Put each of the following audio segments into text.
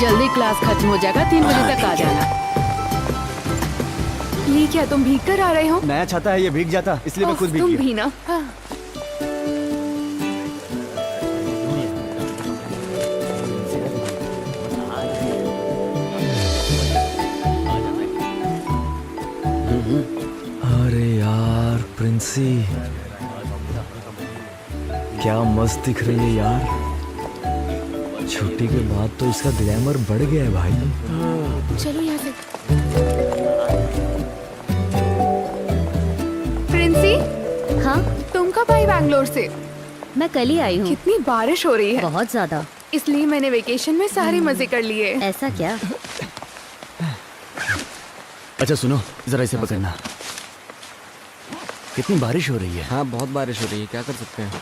जल्दी क्लास खत्म हो जाएगा, 3 बजे तक आ जाना। ये क्या तुम भीग कर आ रहे हो? नया छाता है, ये भीग जाता, इसलिए मैं खुद भीग तुम गया। भी ना। हाँ। अरे यार प्रिंसी, क्या मस्त दिख रही है यार। छुट्टी के बाद तो इसका ग्लैमर बढ़ गया है भाई। चलो यहाँ से। प्रिंसी, हाँ, तुम कब आई बैंगलोर से? मैं कल ही आई हूँ। कितनी बारिश हो रही है। बहुत ज्यादा। इसलिए मैंने वेकेशन में सारे मजे कर लिए। ऐसा क्या? अच्छा सुनो, जरा इसे पकड़ना। कितनी बारिश हो रही है। हाँ बहुत बारिश हो रही है, क्या कर सकते हैं।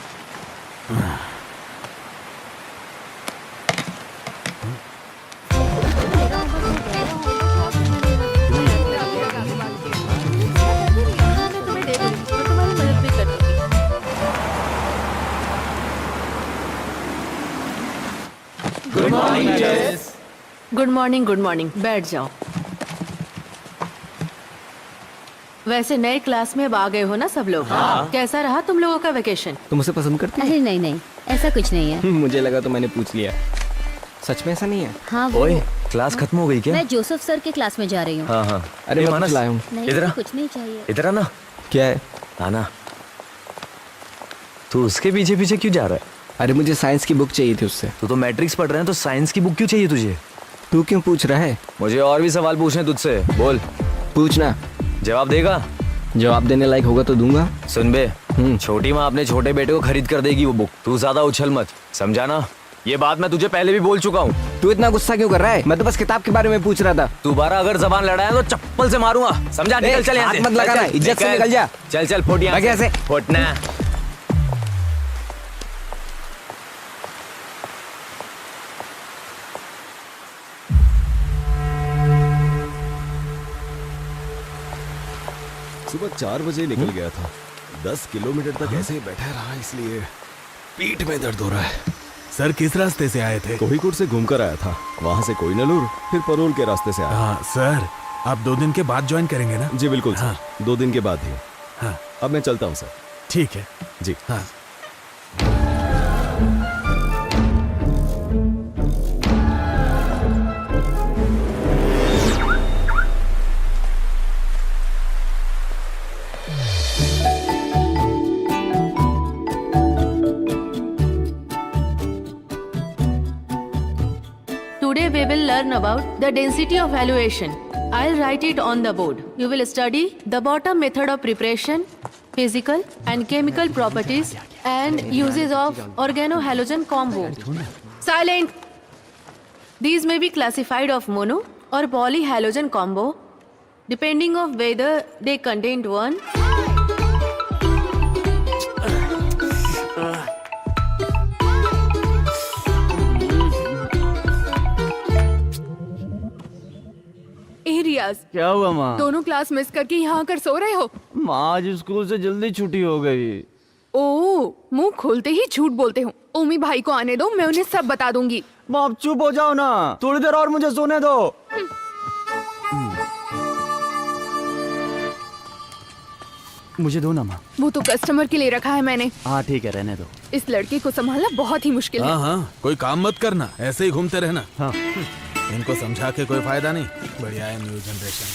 Good morning, good morning. बैठ जाओ। वैसे नए क्लास में अब आ गए हो ना सब लोग। कैसा रहा तुम लोगों का वेकेशन? तुम उसे पसंद करती अरे नहीं नहीं, ऐसा कुछ नहीं है। हो? मुझे लगा तो मैंने पूछ लिया। सच में ऐसा नहीं है? हाँ वो ओए, क्लास खत्म हो गई क्या? मैं जोसेफ सर के क्लास में जा रही हूँ। हाँ हाँ। अरे मैं मानस, लाया हूँ। नहीं इधर आ। मुझे कुछ नहीं चाहिए। इधर आना। क्या है? आना। तू उसके पीछे पीछे क्यों जा रहा है? अरे मुझे साइंस की बुक चाहिए थी उससे। तू तो मैट्रिक्स पढ़ रहे हैं, तो साइंस की बुक क्यों चाहिए तुझे? तू क्यों पूछ रहा है? मुझे और भी सवाल पूछने तुझसे। बोल। पूछना। जवाब देगा? जवाब देने लायक होगा तो दूंगा। सुन बे, छोटी माँ अपने छोटे बेटे को खरीद कर देगी वो बुक। तू ज्यादा उछल मत, समझा ना? ये बात मैं तुझे पहले भी बोल चुका हूँ। तू इतना गुस्सा क्यों कर रहा है? मैं तो बस किताब के बारे में पूछ रहा था। दोबारा अगर जबान लड़ाया तो चप्पल से मारूंगा, समझा? निकल चल यहाँ से। हाथ मत लगाना, चल, इज्जत से निकल जा। चल चल फुट यहाँ भाग यहाँ से। फुटना। सुबह 4 बजे निकल गया था। 10 किलोमीटर तक ऐसे ही बैठा रहा, इसलिए पीठ में दर्द हो रहा है। सर किस रास्ते से आए थे? कोहिकोड से घूमकर आया था, वहां से कोइनलूर, फिर परोल के रास्ते से आया। हाँ सर, आप 2 दिन के बाद ज्वाइन करेंगे ना? जी बिल्कुल सर, 2 दिन के बाद ही। हाँ अब मैं चलता हूँ सर। ठीक है। जी हाँ। Today we will learn about the density of valuation. I'll write it on the board. You will study the bottom method of preparation, physical and chemical properties, and uses of organohalogen combo. Silent. These may be classified of mono or polyhalogen combo, depending of whether they contain one. रियाज, क्या हुआ माँ? दोनों class miss करके यहाँ आकर सो रहे हो? माँ आज स्कूल से जल्दी छुट्टी हो गई। ओह, मुंह खोलते ही झूठ बोलते हो। ओमी भाई को आने दो, मैं उन्हें सब बता दूंगी। माँ आप चुप हो जाओ ना, थोड़ी देर और मुझे सोने दो। मुझे दो ना माँ। वो तो कस्टमर के लिए रखा है मैंने। हाँ ठीक है, रहने दो। इस लड़के को संभालना बहुत ही मुश्किल है। हाँ हाँ, कोई काम मत करना, ऐसे ही घूमते रहना। हाँ। इनको समझा के कोई फायदा नहीं। बढ़िया है न्यू जनरेशन।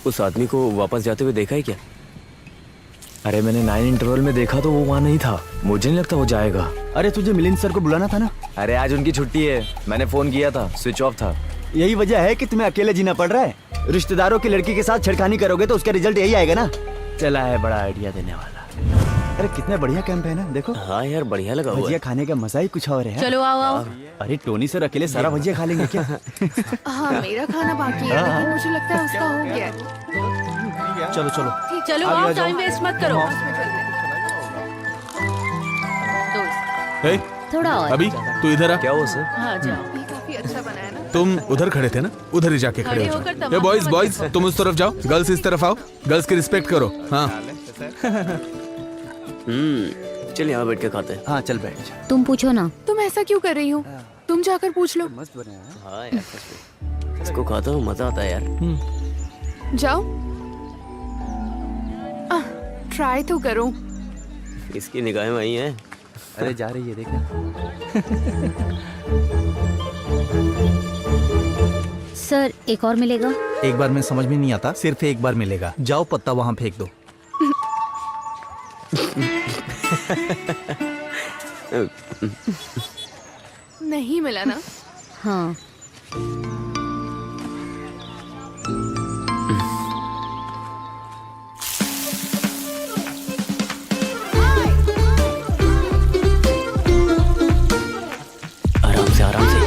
उस आदमी को वापस जाते हुए देखा है क्या? अरे मैंने 9 इंटरवल में देखा तो वो वहाँ नहीं था। मुझे नहीं लगता वो जाएगा। अरे तुझे मिलिंद सर को बुलाना था ना? अरे आज उनकी छुट्टी है, मैंने फोन किया था, स्विच ऑफ था। यही वजह है कि तुम्हें अकेले जीना पड़ रहा है। रिश्तेदारों की लड़की के साथ छेड़खानी करोगे तो उसका रिजल्ट यही आएगा ना। चला है बड़ा आइडिया देने वाला। अरे कितना बढ़िया कैंप है ना, देखो। हाँ यार बढ़िया लगा हुआ भजिया है। खाने का मजा ही कुछ और है। चलो आओ आओ। अरे टोनी सर अकेले सारा भजिया खा लेंगे क्या? हाँ, मेरा खाना बाकी है, लेकिन मुझे लगता है उसका हो गया है। चलो चलो चलो आओ, टाइम वेस्ट मत करो। हे, थोड़ा और। अभी तू इधर आ। क्या हुआ सर? हाँ जाओ। ये काफी अच्छा बना है ना। तुम उधर खड़े थे ना, उधर ही जाके खड़े खड़े हो होकर जाओ। तमाम बॉयज बच्चे बॉयज तुम उस तरफ जाओ, गर्ल्स इस तरफ आओ। गर्ल्स की रिस्पेक्ट करो। हाँ चल यहाँ बैठ के खाते हैं। हाँ चल बैठ जा। तुम पूछो ना। तुम ऐसा क्यों कर रही हो? तुम जाकर पूछ लो। मस्त बना है। हाँ यार सच में। इसको खाता हूँ मजा आता है यार। जाओ, ट्राई तो करो। इसकी निगाहें वही हैं। अरे जा रही है देखना। सर एक और मिलेगा? एक बार में समझ में नहीं आता, सिर्फ एक बार मिलेगा। जाओ पत्ता वहाँ फेंक दो। नहीं मिला ना? हाँ। आराम से आराम से।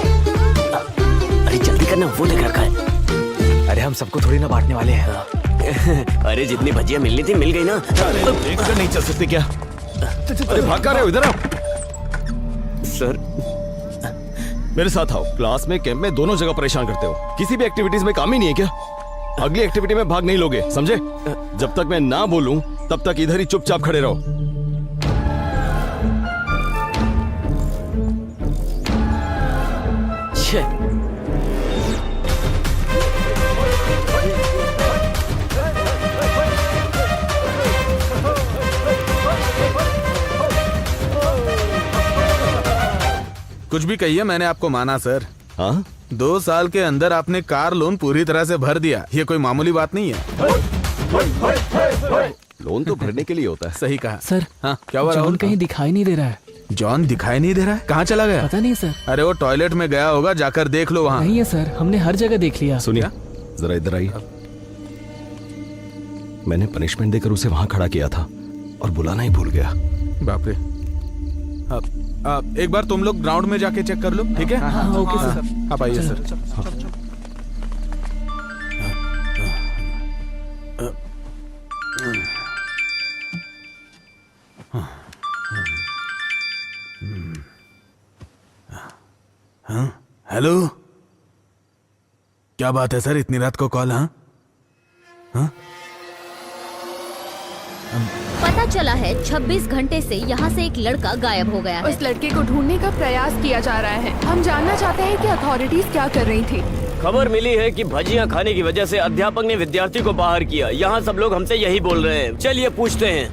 अरे जल्दी करना, वो देख रखा है। अरे हम सबको थोड़ी ना बांटने वाले हैं। अरे जितनी भजिया मिलनी थी मिल गई ना। देख कर नहीं चल सकते क्या? अरे भाग कर रहे हो, इधर आओ। सर मेरे साथ आओ। क्लास में, कैंप में, दोनों जगह परेशान करते हो। किसी भी एक्टिविटीज में काम ही नहीं है क्या? अगली एक्टिविटी में भाग नहीं लोगे, समझे? जब तक मैं ना बोलूं तब तक इधर ही चुपचाप खड़े रहो। कुछ भी कहिए, मैंने आपको माना सर। हाँ 2 साल के अंदर आपने कार लोन पूरी तरह से भर दिया। ये कोई मामूली बात नहीं है। लोन तो भरने के लिए होता है। सही कहा सर हाँ क्या हुआ जॉन राहुल? कहीं दिखाई नहीं दे रहा है। जॉन दिखाई नहीं दे रहा है? कहाँ चला गया? पता नहीं सर। अरे वो टॉयलेट में गया होगा, जाकर देख लो वहाँ। नहीं है सर, हमने हर जगह देख लिया। सुनिए जरा इधर आइए। मैंने पनिशमेंट देकर उसे वहां खड़ा किया था और बुलाना ही भूल गया। बाप रे। एक बार तुम लोग ग्राउंड में जाके चेक कर लो, ठीक है? हाँ, ओके सर। आप आइए सर। हेलो, क्या बात है सर, इतनी रात को कॉल? हाँ पता चला है 26 घंटे से यहाँ से एक लड़का गायब हो गया है। उस लड़के को ढूंढने का प्रयास किया जा रहा है। हम जानना चाहते हैं कि अथॉरिटीज क्या कर रही थी। खबर मिली है कि भजियां खाने की वजह से अध्यापक ने विद्यार्थी को बाहर किया। यहाँ सब लोग हमसे यही बोल रहे हैं। चलिए पूछते हैं।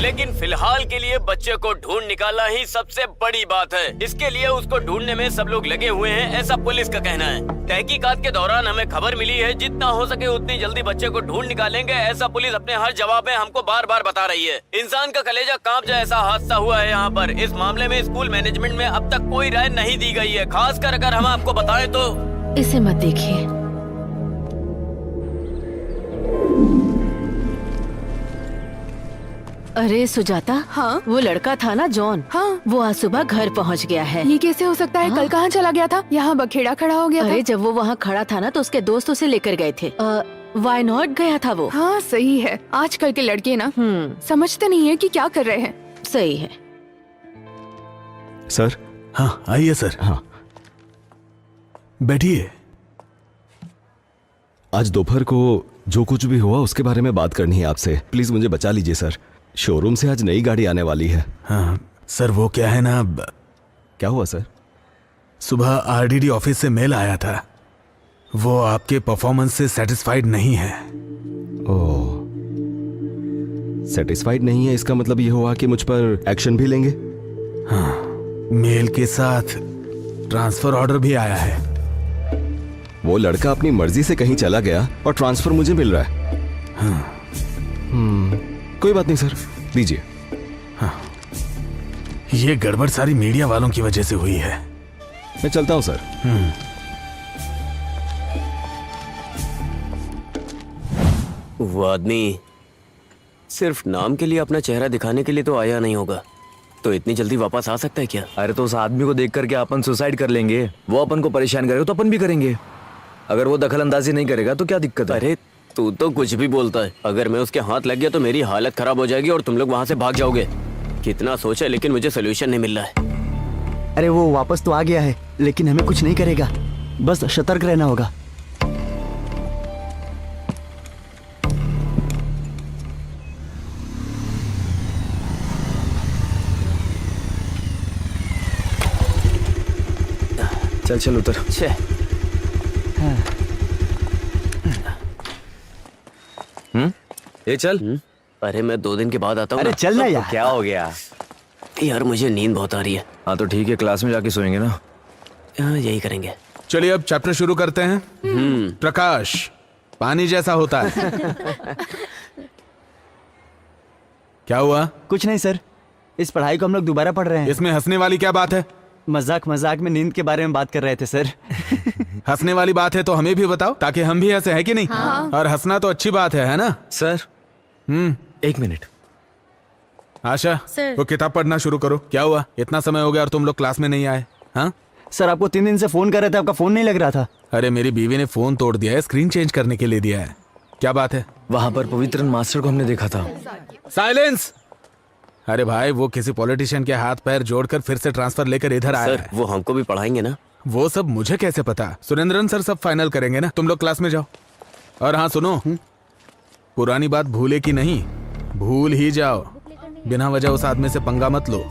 लेकिन फिलहाल के लिए बच्चे को ढूंढ निकालना ही सबसे बड़ी बात है। इसके लिए उसको ढूंढने में सब लोग लगे हुए हैं, ऐसा पुलिस का कहना है। तहकीकात के दौरान हमें खबर मिली है जितना हो सके उतनी जल्दी बच्चे को ढूंढ निकालेंगे, ऐसा पुलिस अपने हर जवाब में हमको बार बार बता रही है। इंसान का कलेजा कांप जाए ऐसा हादसा हुआ है यहाँ पर। इस मामले में स्कूल मैनेजमेंट में अब तक कोई राय नहीं दी गई है। खासकर अगर हम आपको बताएं तो इसे मत देखिए। अरे सुजाता, हाँ? वो लड़का था ना जॉन, हाँ। वो आज सुबह घर पहुंच गया है। ये कैसे हो सकता है? कल कहाँ चला गया था? यहाँ बखेड़ा खड़ा हो गया अरे था। जब वो वहाँ खड़ा था ना तो उसके दोस्त उसे लेकर गए थे। वाई नॉट गया था वो। हाँ सही है। आजकल के लड़के ना समझते नहीं है कि क्या कर रहे हैं। सही है। सर। हाँ आइए सर। हाँ बैठिए। आज दोपहर को जो कुछ भी हुआ उसके बारे में बात करनी है आपसे। प्लीज मुझे बचा लीजिए सर। शोरूम से आज नई गाड़ी आने वाली है। हाँ सर, वो क्या है ना, क्या हुआ सर? सुबह आरडीडी ऑफिस से मेल आया था। वो आपके परफॉर्मेंस से सेटिस्फाइड नहीं है। ओह, सेटिस्फाइड नहीं है, इसका मतलब ये हुआ कि मुझ पर एक्शन भी लेंगे? हाँ, मेल के साथ ट्रांसफर ऑर्डर भी आया है। वो लड़का अपनी मर्जी से कहीं चला गया और ट्रांसफर मुझे मिल रहा है। हाँ। कोई बात नहीं सर, दीजिए। हाँ। ये गड़बड़ सारी मीडिया वालों की वजह से हुई है। मैं चलता हूं सर। वो आदमी सिर्फ नाम के लिए, अपना चेहरा दिखाने के लिए तो आया नहीं होगा। तो इतनी जल्दी वापस आ सकता है क्या? अरे तो उस आदमी को देख करके अपन सुसाइड कर लेंगे। वो अपन को परेशान करेगा तो अपन भी करेंगे। अगर वो दखल अंदाजी नहीं करेगा तो क्या दिक्कत है? अरे तू तो कुछ भी बोलता है। अगर मैं उसके हाथ लग गया तो मेरी हालत खराब हो जाएगी और तुम लोग वहाँ से भाग जाओगे। कितना सोचा लेकिन मुझे सोल्यूशन नहीं मिल रहा है। अरे वो वापस तो आ गया है लेकिन हमें कुछ नहीं करेगा, बस सतर्क रहना होगा। चल चल उतर। छे ये चल। अरे मैं 2 दिन के बाद आता हूँ अरे ना। चल ना यार। क्या हो गया? यार मुझे नींद बहुत आ रही है। हाँ तो ठीक है, क्लास में जाके सोएंगे ना। हाँ, यही करेंगे। चलिए अब चैप्टर शुरू करते हैं। प्रकाश पानी जैसा होता है। क्या हुआ? कुछ नहीं सर, इस पढ़ाई को हम लोग दोबारा पढ़ रहे हैं। इसमें हंसने वाली क्या बात है? मजाक मजाक में नींद के बारे में बात कर रहे थे सर। हंसने वाली बात है तो हमें भी बताओ ताकि हम भी हंसे, है कि नहीं? और हंसना तो अच्छी बात है ना? Sir 1 minute. आशा, सर। वो किताब पढ़ना शुरू करो। क्या हुआ? इतना समय हो गया और तुम लोग क्लास में नहीं आए? हाँ सर आपको 3 दिन से फोन कर रहे थे, आपका फोन नहीं लग रहा था। अरे मेरी बीवी ने फोन तोड़ दिया है, स्क्रीन चेंज करने के लिए दिया है। क्या बात है? वहां पर पवित्रन मास्टर को हमने देखा था। साइलेंस! अरे भाई, वो किसी पॉलिटिशियन के हाथ पैर जोड़कर फिर से ट्रांसफर लेकर इधर आया सर है। वो हमको भी पढ़ाएंगे ना? वो सब मुझे कैसे पता? सुरेंद्रन सर सब फाइनल करेंगे ना। तुम लोग क्लास में जाओ। और हाँ सुनो, पुरानी बात भूले की नहीं, भूल ही जाओ। बिना वजह उस आदमी से पंगा मत लो।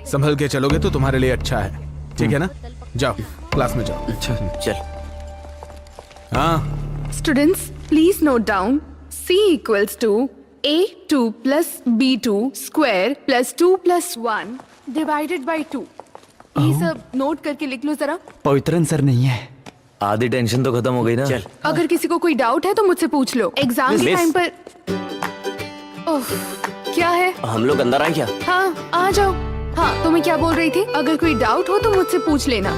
संभल के चलोगे तो तुम्हारे लिए अच्छा है, ठीक है ना? जाओ क्लास में जाओ। अच्छा चल। हाँ students please note down C equals to A2 plus B2 square plus 2 plus 1 divided by 2। ये सब नोट करके लिख लो जरा। पवित्रन सर नहीं है। आधी टेंशन तो खत्म हो गई ना। चल। अगर किसी को कोई डाउट है तो मुझसे पूछ लो। एग्जाम के मिस। टाइम पर ओह, क्या है? हम लोग अंदर आए क्या? हाँ आ जाओ। हाँ तो मैं क्या बोल रही थी, अगर कोई डाउट हो तो मुझसे पूछ लेना।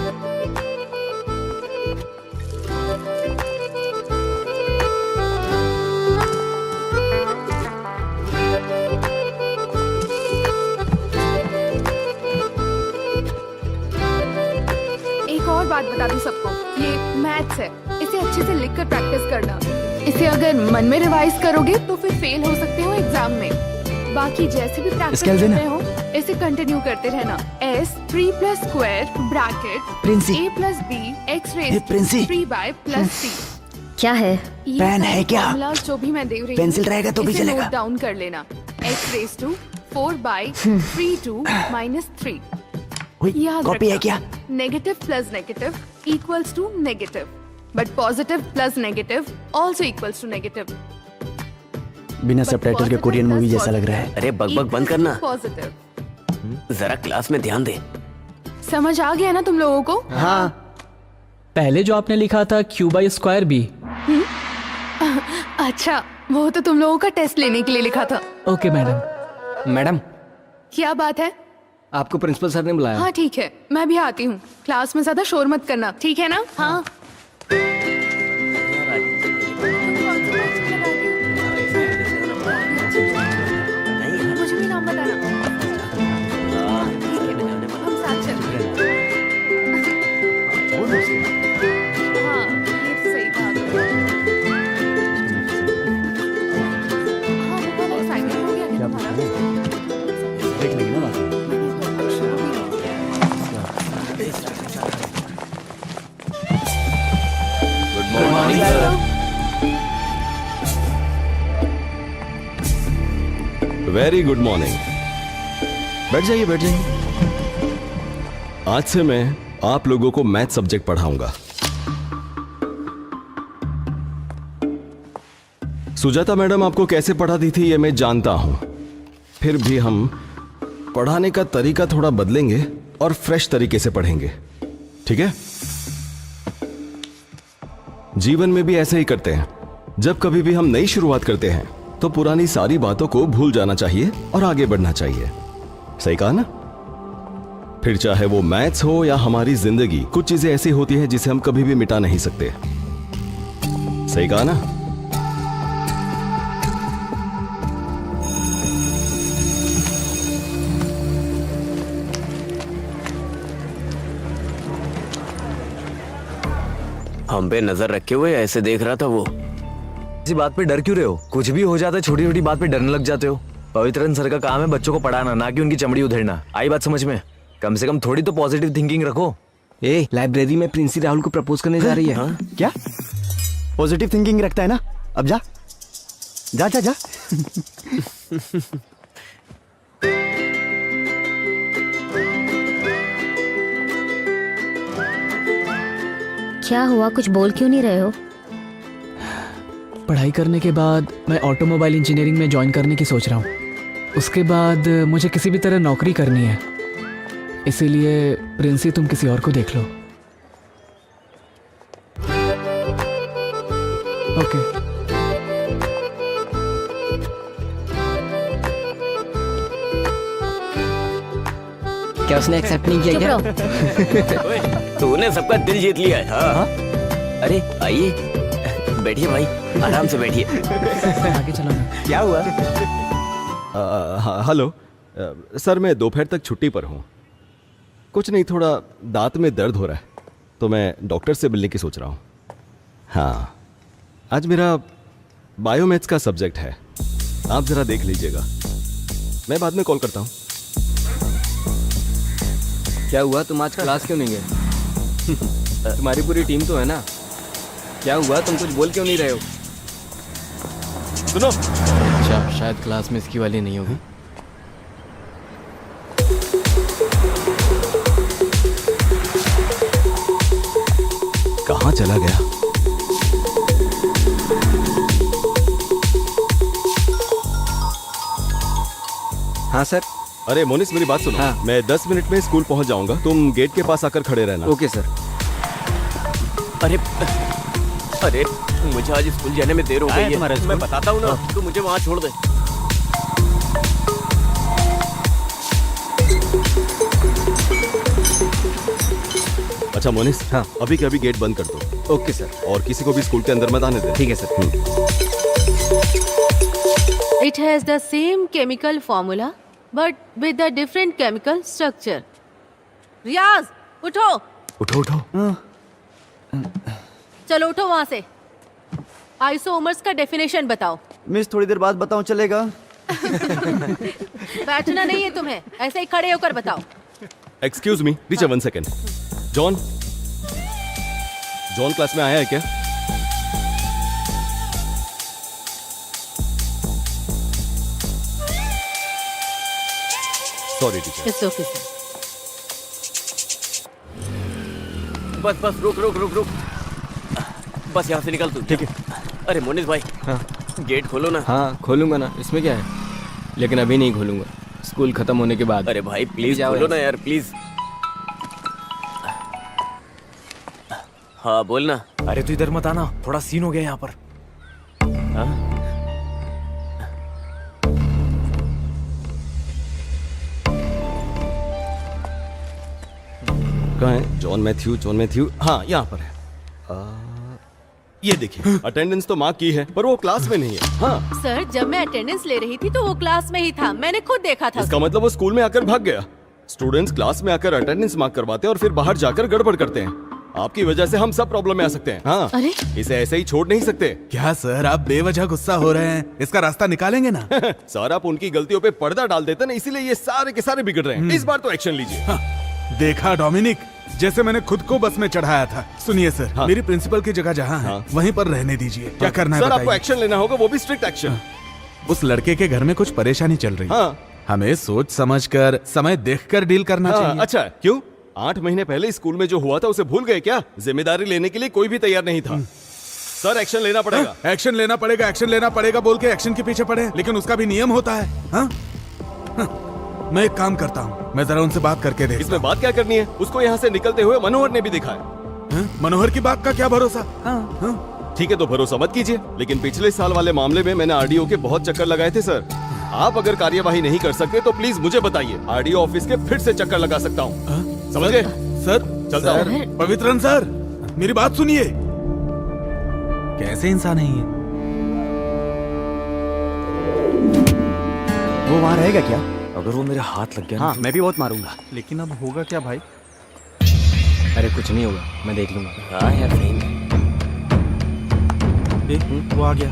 एक और बात बता दूं सबको, ये मैथ्स है, इसे अच्छे से लिखकर प्रैक्टिस करना। इसे अगर मन में रिवाइज करोगे तो फिर फेल हो सकते हो एग्जाम में। बाकी जैसे भी प्रैक्टिस कर रहे हो इसे कंटिन्यू करते रहना। S 3 plus square bracket Princy. A plus B x hey, raised Princy. 3y plus C। क्या है? ये पेन सारे है क्या? formulas जो भी मैं दे रही हूँ, पेंसिल रहेगा तो भी इसे चलेगा। नोट डाउन कर लेना। x raised to 4/32 minus 3। याद कॉपी है क्या? Negative plus negative equals to negative, but positive plus negative also equals to negative. बिना सबटाइटल के कोरियन मूवी जैसा लग रहा है। अरे बकबक बंद करना। पॉजिटिव। जरा क्लास में ध्यान दे। समझ आ गया ना तुम लोगों को? हाँ पहले जो आपने लिखा था Q/² B। अच्छा, वो तो तुम लोगों का टेस्ट लेने के लिए लिखा था। Okay madam. मैडम क्या बात है? आपको प्रिंसिपल सर ने बुलाया। हाँ ठीक है, मैं भी आती हूँ। क्लास में ज्यादा शोर मत करना, ठीक है ना? हाँ। मुझे भी नाम बताना। ठीक है, हम साथ चलते हैं। हाँ, ये तो सही बात है। हाँ, वो वाला assignment हो गया क्या तुम्हारा? देख लेंगे ना बात। Good morning sir. Very good morning. बैठ जाइए बैठ जाइए। आज से मैं आप लोगों को मैथ सब्जेक्ट पढ़ाऊंगा। सुजाता मैडम आपको कैसे पढ़ाती थी ये मैं जानता हूं, फिर भी हम पढ़ाने का तरीका थोड़ा बदलेंगे और फ्रेश तरीके से पढ़ेंगे, ठीक है? जीवन में भी ऐसे ही करते हैं। जब कभी भी हम नई शुरुआत करते हैं तो पुरानी सारी बातों को भूल जाना चाहिए और आगे बढ़ना चाहिए। सही कहा ना? फिर चाहे वो मैथ्स हो या हमारी जिंदगी, कुछ चीजें ऐसी होती हैं जिसे हम कभी भी मिटा नहीं सकते। सही कहा ना? हम पे नजर रखे हुए ऐसे देख रहा था वो। इसी बात पे डर क्यों रहे हो? कुछ भी हो जाता है, छोटी छोटी बात पे डरने लग जाते हो। पवित्रन सर का काम है बच्चों को पढ़ाना, ना कि उनकी चमड़ी उधेड़ना। आई बात समझ में? कम से कम थोड़ी तो पॉजिटिव थिंकिंग रखो। ए लाइब्रेरी में प्रिंसी राहुल को प्रपोज करने जा रही है। हाँ? क्या पॉजिटिव थिंकिंग रखता है ना? अब जा जा जा जा। क्या हुआ, कुछ बोल क्यों नहीं रहे हो? पढ़ाई करने के बाद मैं ऑटोमोबाइल इंजीनियरिंग में ज्वाइन करने की सोच रहा हूँ। उसके बाद मुझे किसी भी तरह नौकरी करनी है, इसीलिए प्रिंसी तुम किसी और को देख लो। ओके। क्या उसने एक्सेप्ट नहीं किया चुप क्या? रहो। ओए, तूने सबका दिल जीत लिया है। हाँ। अरे आइए, बैठिए भाई, आराम से बैठिए। आगे चलो ना। क्या हुआ? हेलो सर, मैं दोपहर तक छुट्टी पर हूँ। कुछ नहीं, थोड़ा दांत में दर्द हो रहा है, तो मैं डॉक्टर से मिलने की सोच रहा हूँ। हाँ, आज मेरा बायोमैथ्स का सब्जेक्ट है, आप ज़रा देख लीजिएगा। मैं बाद में कॉल करता हूँ। क्या हुआ, तुम आज क्लास क्यों नहीं गए? तुम्हारी पूरी टीम तो है ना। क्या हुआ, तुम कुछ बोल क्यों नहीं रहे हो? सुनो, अच्छा, शायद क्लास में इसकी वाली नहीं होगी। कहाँ चला गया? हाँ सर। अरे मोनिस, मेरी बात सुनो। हाँ। मैं 10 मिनट में स्कूल पहुँच जाऊँगा, तुम गेट के पास आकर खड़े रहना। Okay sir. अरे अरे, मुझे आज स्कूल जाने में देर हो गई है। मैं बताता हूँ ना, तू मुझे वहाँ छोड़ दे। अच्छा मोनिस, हाँ। अभी के अभी गेट बंद कर दो, ओके सर। और किसी को भी स्कूल के अंदर मत आने दे। ठीक है sir. It has the same chemical formula but with a different chemical structure. रियाज, उठो। उठो उठो। चलो उठो वहां से। आइसोमर्स का डेफिनेशन बताओ। मिस थोड़ी देर बाद बताऊं, चलेगा? बैठना नहीं है तुम्हें, ऐसे ही खड़े होकर बताओ। Excuse me teacher, 1 second. John, John class में आया है क्या? Sorry teacher. It's okay sir. बस बस, रुक रुक रुक रुक, बस यहाँ से निकल तू। ठीक है। अरे मोनिस भाई, हाँ गेट खोलो ना। हाँ, खोलूंगा ना, इसमें क्या है, लेकिन अभी नहीं खोलूंगा, स्कूल खत्म होने के बाद। अरे भाई प्लीज जाओ खोलो ना यहाँ यार, प्लीज। हाँ बोलना। अरे तू इधर मत आना, थोड़ा सीन हो गया यहाँ पर। हाँ? कहाँ है जॉन मैथ्यू? जॉन मैथ्यू, हाँ यहाँ पर है। ये देखिए, अटेंडेंस तो मार्क की है, पर वो क्लास में नहीं है। हाँ, सर, जब मैं अटेंडेंस ले रही थी तो वो क्लास में ही था, मैंने खुद देखा था। इसका मतलब वो स्कूल में आकर भाग गया। स्टूडेंट्स क्लास में आकर अटेंडेंस मार्क करवाते हैं और फिर बाहर जाकर गड़बड़ करते हैं। आपकी वजह से हम सब प्रॉब्लम में आ सकते हैं। हाँ, अरे? इसे ऐसे ही छोड़ नहीं सकते। क्या सर, आप बेवजह गुस्सा हो रहे हैं? इसका रास्ता निकालेंगे ना? सर, आप उनकी गलतियों पे पर्दा डाल देते ना, इसीलिए ये सारे के सारे बिगड़ रहे हैं। इस बार तो एक्शन लीजिए। हाँ, देखा डोमिनिक, जैसे मैंने खुद को बस में चढ़ाया था। सुनिए सर, हाँ। मेरी प्रिंसिपल की जगह जहाँ है, हाँ। वहीं पर रहने दीजिए। क्या करना है सर, आपको बताइए। एक्शन लेना होगा, वो भी स्ट्रिक्ट एक्शन। उस लड़के के घर में कुछ परेशानी चल रही है। हाँ। हमें सोच समझकर, समय देखकर डील करना हाँ, चाहिए। अच्छा, क्यों? 8 महीने पहले स्कूल में जो हुआ था उसे भूल गए क्या? जिम्मेदारी लेने के लिए कोई भी तैयार नहीं था। सर, एक्शन लेना पड़ेगा। एक्शन लेना पड़ेगा, एक्शन लेना पड़ेगा बोल के एक्शन के पीछे पड़े, लेकिन उसका भी नियम होता है। हाँ? मैं एक काम करता हूँ, मैं जरा उनसे बात करके देखता इसमें बात क्या करनी है? उसको यहाँ से निकलते हुए मनोहर ने भी देखा है। हूँ। मनोहर की बात का क्या भरोसा? हाँ। ठीक है, तो भरोसा मत कीजिए, लेकिन पिछले साल वाले मामले में मैंने आरडीओ के बहुत चक्कर लगाए थे सर। आप अगर कार्यवाही नहीं कर सकते तो प्लीज मुझे बताइए, आरडीओ ऑफिस के फिर से चक्कर लगा सकता हूँ। समझ गए? सर, चलता हूँ। सर, पवित्रन सर, मेरी बात सुनिए। कैसे इंसान है ये? वो वहाँ रहेगा क्या? अगर वो मेरे हाथ लग गया ना, हाँ, मैं भी बहुत मारूंगा। लेकिन अब होगा क्या भाई? अरे कुछ नहीं होगा, मैं देख लूंगा। हाँ यार, सही में। वो आ गया।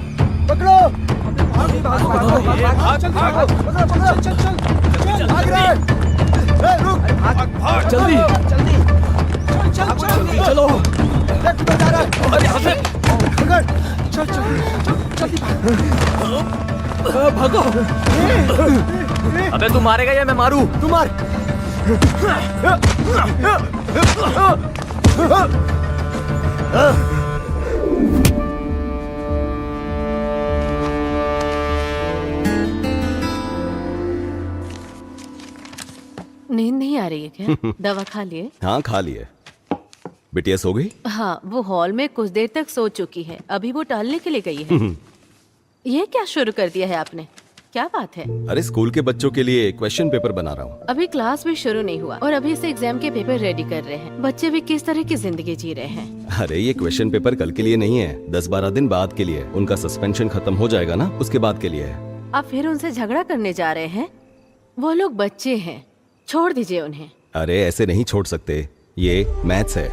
अबे तू मारेगा या मैं मारू? तू मार। नींद नहीं आ रही है क्या? दवा खा लिए? हाँ खा लिए। बिटिया सो गई? हाँ, वो हॉल में कुछ देर तक सो चुकी है। अभी वो टहलने के लिए गई है। ये क्या शुरू कर दिया है आपने? क्या बात है? अरे स्कूल के बच्चों के लिए क्वेश्चन पेपर बना रहा हूँ। अभी क्लास भी शुरू नहीं हुआ और अभी से एग्जाम के पेपर रेडी कर रहे हैं। बच्चे भी किस तरह की जिंदगी जी रहे हैं। अरे ये क्वेश्चन पेपर कल के लिए नहीं है, 10-12 दिन बाद के लिए। उनका सस्पेंशन खत्म हो जाएगा ना, उसके बाद के लिए है। आप फिर उनसे झगड़ा करने जा रहे हैं? वो लोग बच्चे हैं, छोड़ दीजिए उन्हें। अरे ऐसे नहीं छोड़ सकते, ये मैथ्स है,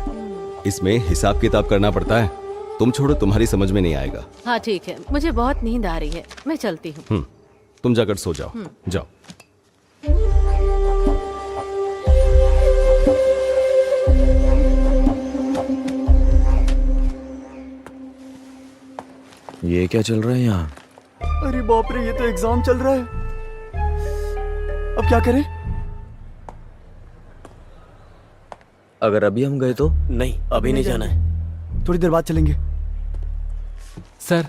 इसमें हिसाब किताब करना पड़ता है। तुम छोड़ो, तुम्हारी समझ में नहीं आएगा। हाँ ठीक है, मुझे बहुत नींद आ रही है, मैं चलती हूँ। तुम जाकर सो जाओ। जाओ। ये क्या चल रहा है यहाँ? अरे बाप रे, ये तो एग्जाम चल रहा है। अब क्या करें? अगर अभी हम गए तो? नहीं, अभी नहीं जाना है। थोड़ी देर बाद चलेंगे। सर।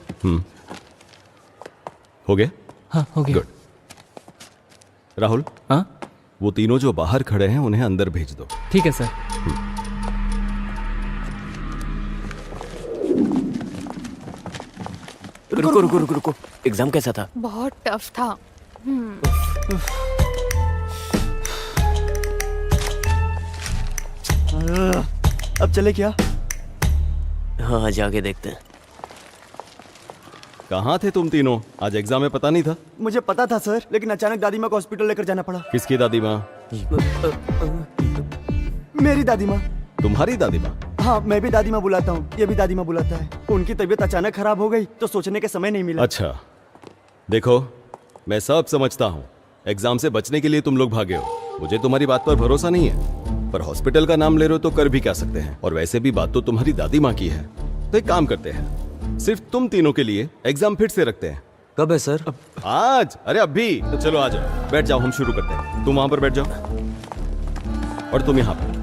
हो गया? हाँ हो गया। गुड। राहुल, हाँ वो तीनों जो बाहर खड़े हैं उन्हें अंदर भेज दो। ठीक है सर। रुको रुको रुको रुको, एग्जाम कैसा था? बहुत टफ था। अब चले क्या? हाँ जाके देखते हैं। कहाँ थे तुम तीनों? आज एग्जाम में पता नहीं था? मुझे पता था सर, लेकिन अचानक दादी माँ को हॉस्पिटल लेकर जाना पड़ा। किसकी दादी माँ? मेरी दादी माँ। तुम्हारी दादी माँ? हाँ, मैं भी दादी माँ बुलाता हूँ, ये भी दादी माँ बुलाता है। उनकी तबीयत अचानक खराब हो गई तो सोचने के समय नहीं मिला। अच्छा, देखो मैं सब समझता हूँ, एग्जाम से बचने के लिए तुम लोग भागे हो। मुझे तुम्हारी बात पर भरोसा नहीं है, पर हॉस्पिटल का नाम ले रहे हो तो कर भी क्या सकते हैं। और वैसे भी बात तो तुम्हारी दादी माँ की है, तो एक काम करते हैं, सिर्फ तुम तीनों के लिए एग्जाम फिर से रखते हैं। कब है सर? आज। अरे अभी तो चलो आ जाओ, बैठ जाओ, हम शुरू करते हैं। तुम वहां पर बैठ जाओ और तुम यहाँ पर।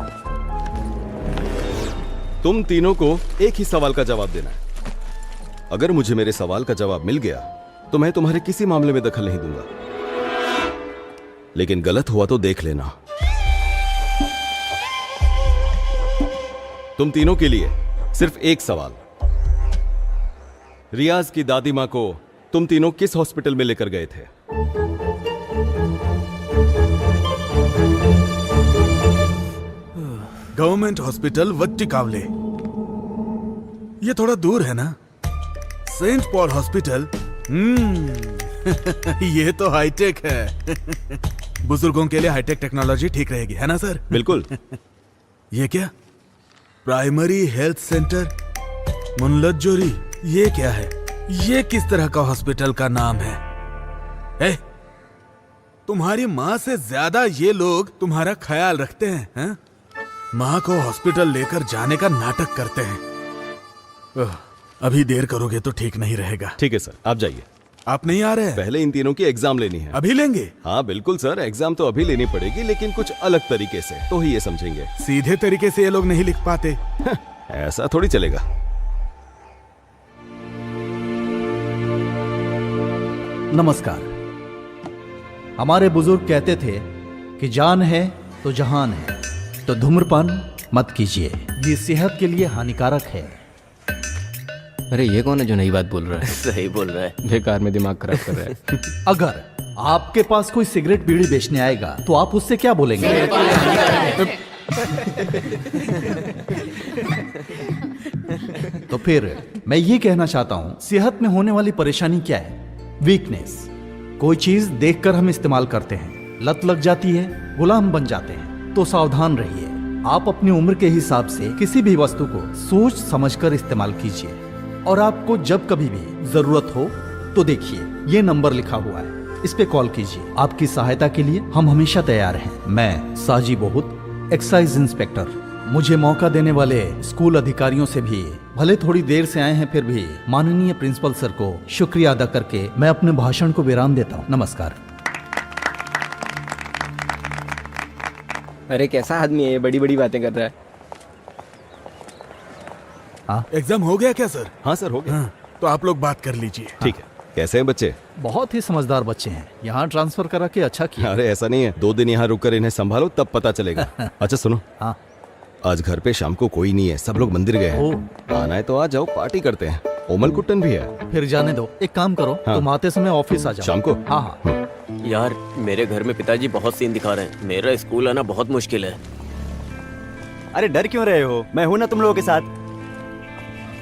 तुम तीनों को एक ही सवाल का जवाब देना है। अगर मुझे मेरे सवाल का जवाब मिल गया तो मैं तुम्हारे किसी मामले में दखल नहीं दूंगा, लेकिन गलत हुआ तो देख लेना। तुम तीनों के लिए सिर्फ एक सवाल। रियाज की दादी माँ को तुम तीनों किस हॉस्पिटल में लेकर गए थे? गवर्नमेंट हॉस्पिटल वट्टिकावले। ये थोड़ा दूर है ना? Saint Paul hospital. ये तो हाईटेक है। बुजुर्गों के लिए हाईटेक टेक्नोलॉजी ठीक रहेगी, है ना सर? बिल्कुल। ये क्या? प्राइमरी हेल्थ सेंटर मुनलज्जोरी। ये क्या है? ये किस तरह का हॉस्पिटल का नाम है? तुम्हारी माँ से ज्यादा ये लोग तुम्हारा ख्याल रखते हैं? माँ को हॉस्पिटल लेकर जाने का नाटक करते हैं। अभी देर करोगे तो ठीक नहीं रहेगा। ठीक है सर, आप जाइए। आप नहीं आ रहे हैं? पहले इन तीनों की एग्जाम लेनी है। अभी लेंगे? हाँ बिल्कुल सर, एग्जाम तो अभी लेनी पड़ेगी, लेकिन कुछ अलग तरीके से, तो ही ये समझेंगे। सीधे तरीके से ये लोग नहीं लिख पाते। ऐसा थोड़ी चलेगा। नमस्कार। हमारे बुजुर्ग कहते थे कि जान है तो जहान है, तो धूम्रपान मत कीजिए, ये सेहत के लिए हानिकारक है। अरे ये कौन है जो नई बात बोल रहा है? सही बोल रहा है। बेकार में दिमाग खराब कर रहा है। अगर आपके पास कोई सिगरेट बीड़ी बेचने आएगा तो आप उससे क्या बोलेंगे? तो फिर मैं ये कहना चाहता हूं, सेहत में होने वाली परेशानी क्या है? वीकनेस। कोई चीज देखकर हम इस्तेमाल करते हैं, लत लग जाती है, गुलाम बन जाते हैं। तो सावधान रहिए। आप अपनी उम्र के हिसाब से किसी भी वस्तु को सोच समझकर इस्तेमाल कीजिए। और आपको जब कभी भी जरूरत हो तो देखिए, ये नंबर लिखा हुआ है, इस पे कॉल कीजिए। आपकी सहायता के लिए हम हमेशा तैयार हैं। मैं साजी बहुत, एक्साइज इंस्पेक्टर। मुझे मौका देने वाले स्कूल अधिकारियों से भी, भले थोड़ी देर से आए हैं फिर भी, माननीय प्रिंसिपल सर को शुक्रिया अदा करके मैं अपने भाषण को विराम देता हूँ। नमस्कार। अरे कैसा आदमी है ये, बड़ी बड़ी बातें कर रहा है। हाँ एग्जाम हो गया क्या सर? हाँ सर, हो गया। हाँ, तो आप लोग बात कर लीजिए। ठीक है। कैसे हैं बच्चे? बहुत ही समझदार बच्चे हैं, यहाँ ट्रांसफर करा के अच्छा किया। अरे ऐसा नहीं है, 2 दिन यहाँ रुककर इन्हें संभालो तब पता चलेगा। अच्छा सुनो, हाँ आज घर पे शाम को कोई नहीं है, सब लोग मंदिर गए हैं। आना है तो आ जाओ, पार्टी करते हैं। ओमल कुट्टन भी है। फिर जाने दो, एक काम करो हाँ। तुम आते समय ऑफिस आ जाओ। शाम को? हाँ हाँ। यार मेरे घर में पिताजी बहुत सीन दिखा रहे हैं, मेरा स्कूल आना बहुत मुश्किल है। अरे डर क्यों रहे हो, मैं हूं ना तुम लोगों के साथ।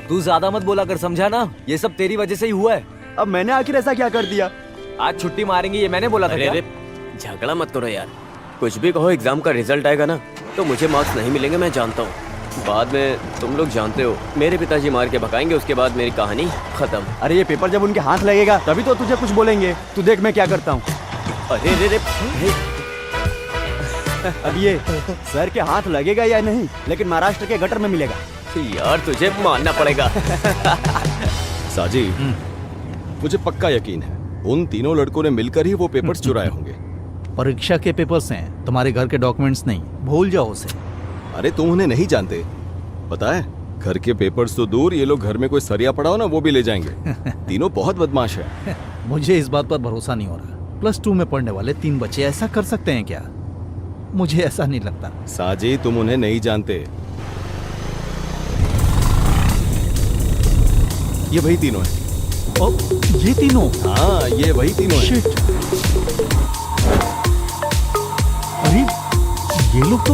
तू ज्यादा मत बोला कर, समझा ना? ये सब तेरी वजह से ही हुआ है। अब मैंने आखिर ऐसा क्या कर दिया? आज छुट्टी मारेंगे ये मैंने बोला था अरे क्या? अरे झगड़ा मत करो यार, कुछ भी कहो, एग्जाम का रिजल्ट आएगा ना तो मुझे मार्क्स नहीं मिलेंगे, मैं जानता हूँ। बाद में तुम लोग जानते हो, मेरे पिताजी मार के भगाएंगे, उसके बाद मेरी कहानी खत्म। अरे ये पेपर जब उनके हाथ लगेगा तभी तो तुझे कुछ बोलेंगे। तू देख मैं क्या करता हूँ। अरे रे रे अब ये सर के हाथ लगेगा या नहीं, लेकिन महाराष्ट्र के गटर में मिलेगा। यार तुझे मानना पड़ेगा। साजी, मुझे पक्का यकीन है उन तीनों लड़कों ने मिलकर ही वो पेपर्स चुराए होंगे। परीक्षा के पेपर्स हैं, तुम्हारे घर के डॉक्यूमेंट्स नहीं, भूल जाओ उसे। अरे तुम उन्हें नहीं जानते, पता है घर के पेपर्स तो दूर, ये लोग घर में कोई सरिया पड़ा हो ना वो भी ले जाएंगे। तीनों बहुत बदमाश है। मुझे इस बात पर भरोसा नहीं हो रहा। +2 में पढ़ने वाले 3 बच्चे ऐसा कर सकते हैं क्या? मुझे ऐसा नहीं लगता। साजी तुम उन्हें नहीं जानते, ये वही तीनों हैं। ओ, ये तीनों? हाँ ये वही तीनों हैं। शिट। अरे ये लोग तो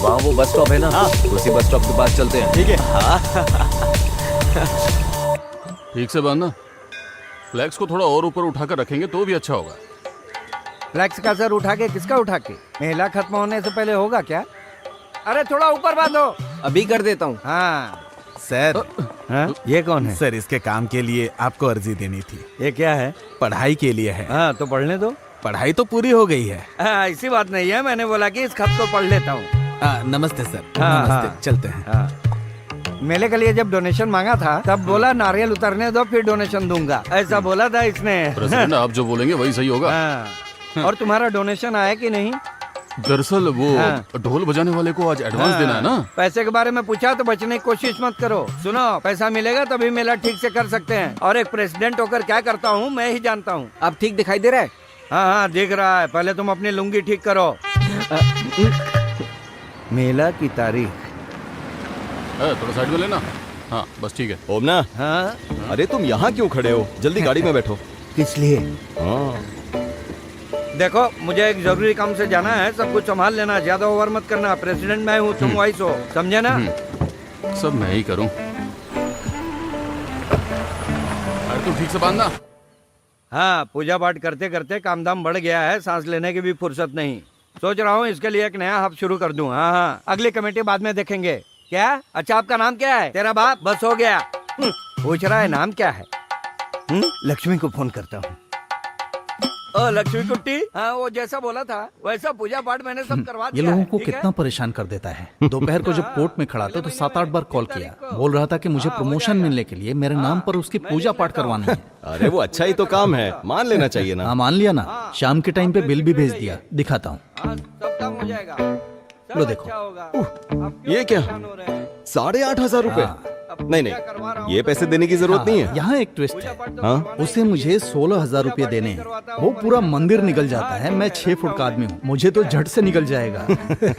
वहाँ वो बस स्टॉप है ना, उसी बस स्टॉप के पास चलते हैं। ठीक है। ठीक से बांधना, फ्लैक्स को थोड़ा और ऊपर उठाकर रखेंगे तो भी अच्छा होगा। फ्लैक्स का सर उठा के किसका उठा के? मेला खत्म होने से पहले होगा क्या? अरे थोड़ा ऊपर बांधो। अभी कर देता हूँ। हाँ सर, हाँ, ये कौन है? सर इसके काम के लिए आपको अर्जी देनी थी। ये क्या है? पढ़ाई के लिए है। हाँ तो पढ़ने दो। पढ़ाई तो पूरी हो गई है। ऐसी बात नहीं है, मैंने बोला कि इस खत को पढ़ लेता हूँ। नमस्ते सर। हाँ, नमस्ते, हाँ। चलते हैं। हाँ। मेले के लिए जब डोनेशन मांगा था तब बोला नारियल उतरने दो फिर डोनेशन दूंगा, ऐसा बोला था इसने। प्रेसिडेंट आप जो बोलेंगे वही सही होगा। हाँ। और तुम्हारा डोनेशन आया कि नहीं? दरअसल वो हाँ। ढोल बजाने वाले को आज एडवांस देना है ना। पैसे के बारे में पूछा तो बचने की कोशिश मत करो। सुनो, पैसा मिलेगा तभी मेला ठीक से कर सकते हैं, और एक प्रेसिडेंट होकर क्या करता हूँ मैं ही जानता हूँ। अब ठीक दिखाई दे रहा है? हाँ हाँ दिख रहा है, पहले तुम अपनी लुंगी ठीक करो। मेला की तारीख। थोड़ा साइड में लेना। हाँ बस ठीक है। ओमना, हाँ अरे तुम यहाँ क्यों खड़े हो, जल्दी गाड़ी में बैठो। किस लिए? हाँ देखो मुझे एक जरूरी काम से जाना है, सब कुछ संभाल लेना, ज्यादा ओवर मत करना। प्रेसिडेंट मैं हूँ, तुम वाइस हो, समझे ना? सब मैं ही करूँ। अरे तुम ठीक से बांधना। हाँ पूजा पाठ करते करते काम धाम बढ़ गया है, सांस लेने की भी फुर्सत नहीं। सोच रहा हूँ इसके लिए एक नया हब शुरू कर दूं। हाँ हाँ अगली कमेटी बाद में देखेंगे। क्या? अच्छा आपका नाम क्या है? तेरा बाप? बस हो गया। पूछ रहा है नाम क्या है? लक्ष्मी को फोन करता हूँ। ओ लक्ष्मी कुट्टी, हाँ वो जैसा बोला था वैसा पूजा पाठ मैंने सब करवा ये दिया लोगों है, को ठीक है? कितना परेशान कर देता है। दोपहर को जब कोर्ट में खड़ा था तो 7-8 बार कॉल किया, बोल रहा था कि मुझे प्रमोशन मिलने के लिए मेरे नाम पर उसकी पूजा पाठ करवानी है। अरे वो अच्छा ही तो काम है, मान लेना चाहिए ना। हाँ मान लिया ना, शाम के टाइम पे बिल भी भेज दिया, दिखाता हूँ। हाँ, सब काम हो जाएगा। लो देखो। अच्छा होगा। अब ये क्या? परेशान हो रहे हैं। 8,500 रुपए? नहीं नहीं, ये पैसे देने की जरूरत नहीं है। यहाँ एक ट्विस्ट है, हाँ? उसे मुझे 16,000 रुपए देने हैं। वो पूरा मंदिर निकल जाता है, मैं 6 फुट का आदमी हूँ, मुझे तो झट से निकल जाएगा।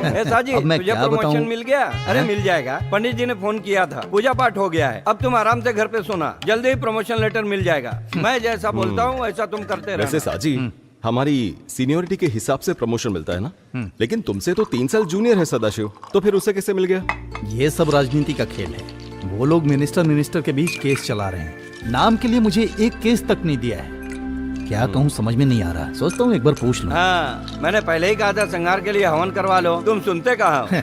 ऐसा जी, अब मैं तुझे क्या प्रमोशन बताऊं? मिल गया? अरे मिल जाएगा, पंडित जी ने फोन किया था, पूजा पाठ हो गया है, अब तुम आराम से घर पे सोना, जल्दी ही प्रमोशन लेटर मिल जाएगा। मैं जैसा बोलता हूँ वैसा तुम करते वैसे रहना। साजी, हमारी सीनियोरिटी के हिसाब से प्रमोशन मिलता है ना, लेकिन तुमसे तो 3 साल जूनियर है सदाशिव, तो फिर उसे कैसे मिल गया? ये सब राजनीति का खेल है। वो लोग मिनिस्टर के बीच केस चला रहे हैं, नाम के लिए मुझे एक केस तक नहीं दिया है। क्या कहूँ समझ में नहीं आ रहा, सोचता हूँ एक बार पूछ लूं। हाँ मैंने पहले ही कहा था संगार के लिए हवन करवा लो, तुम सुनते कहाँ हो?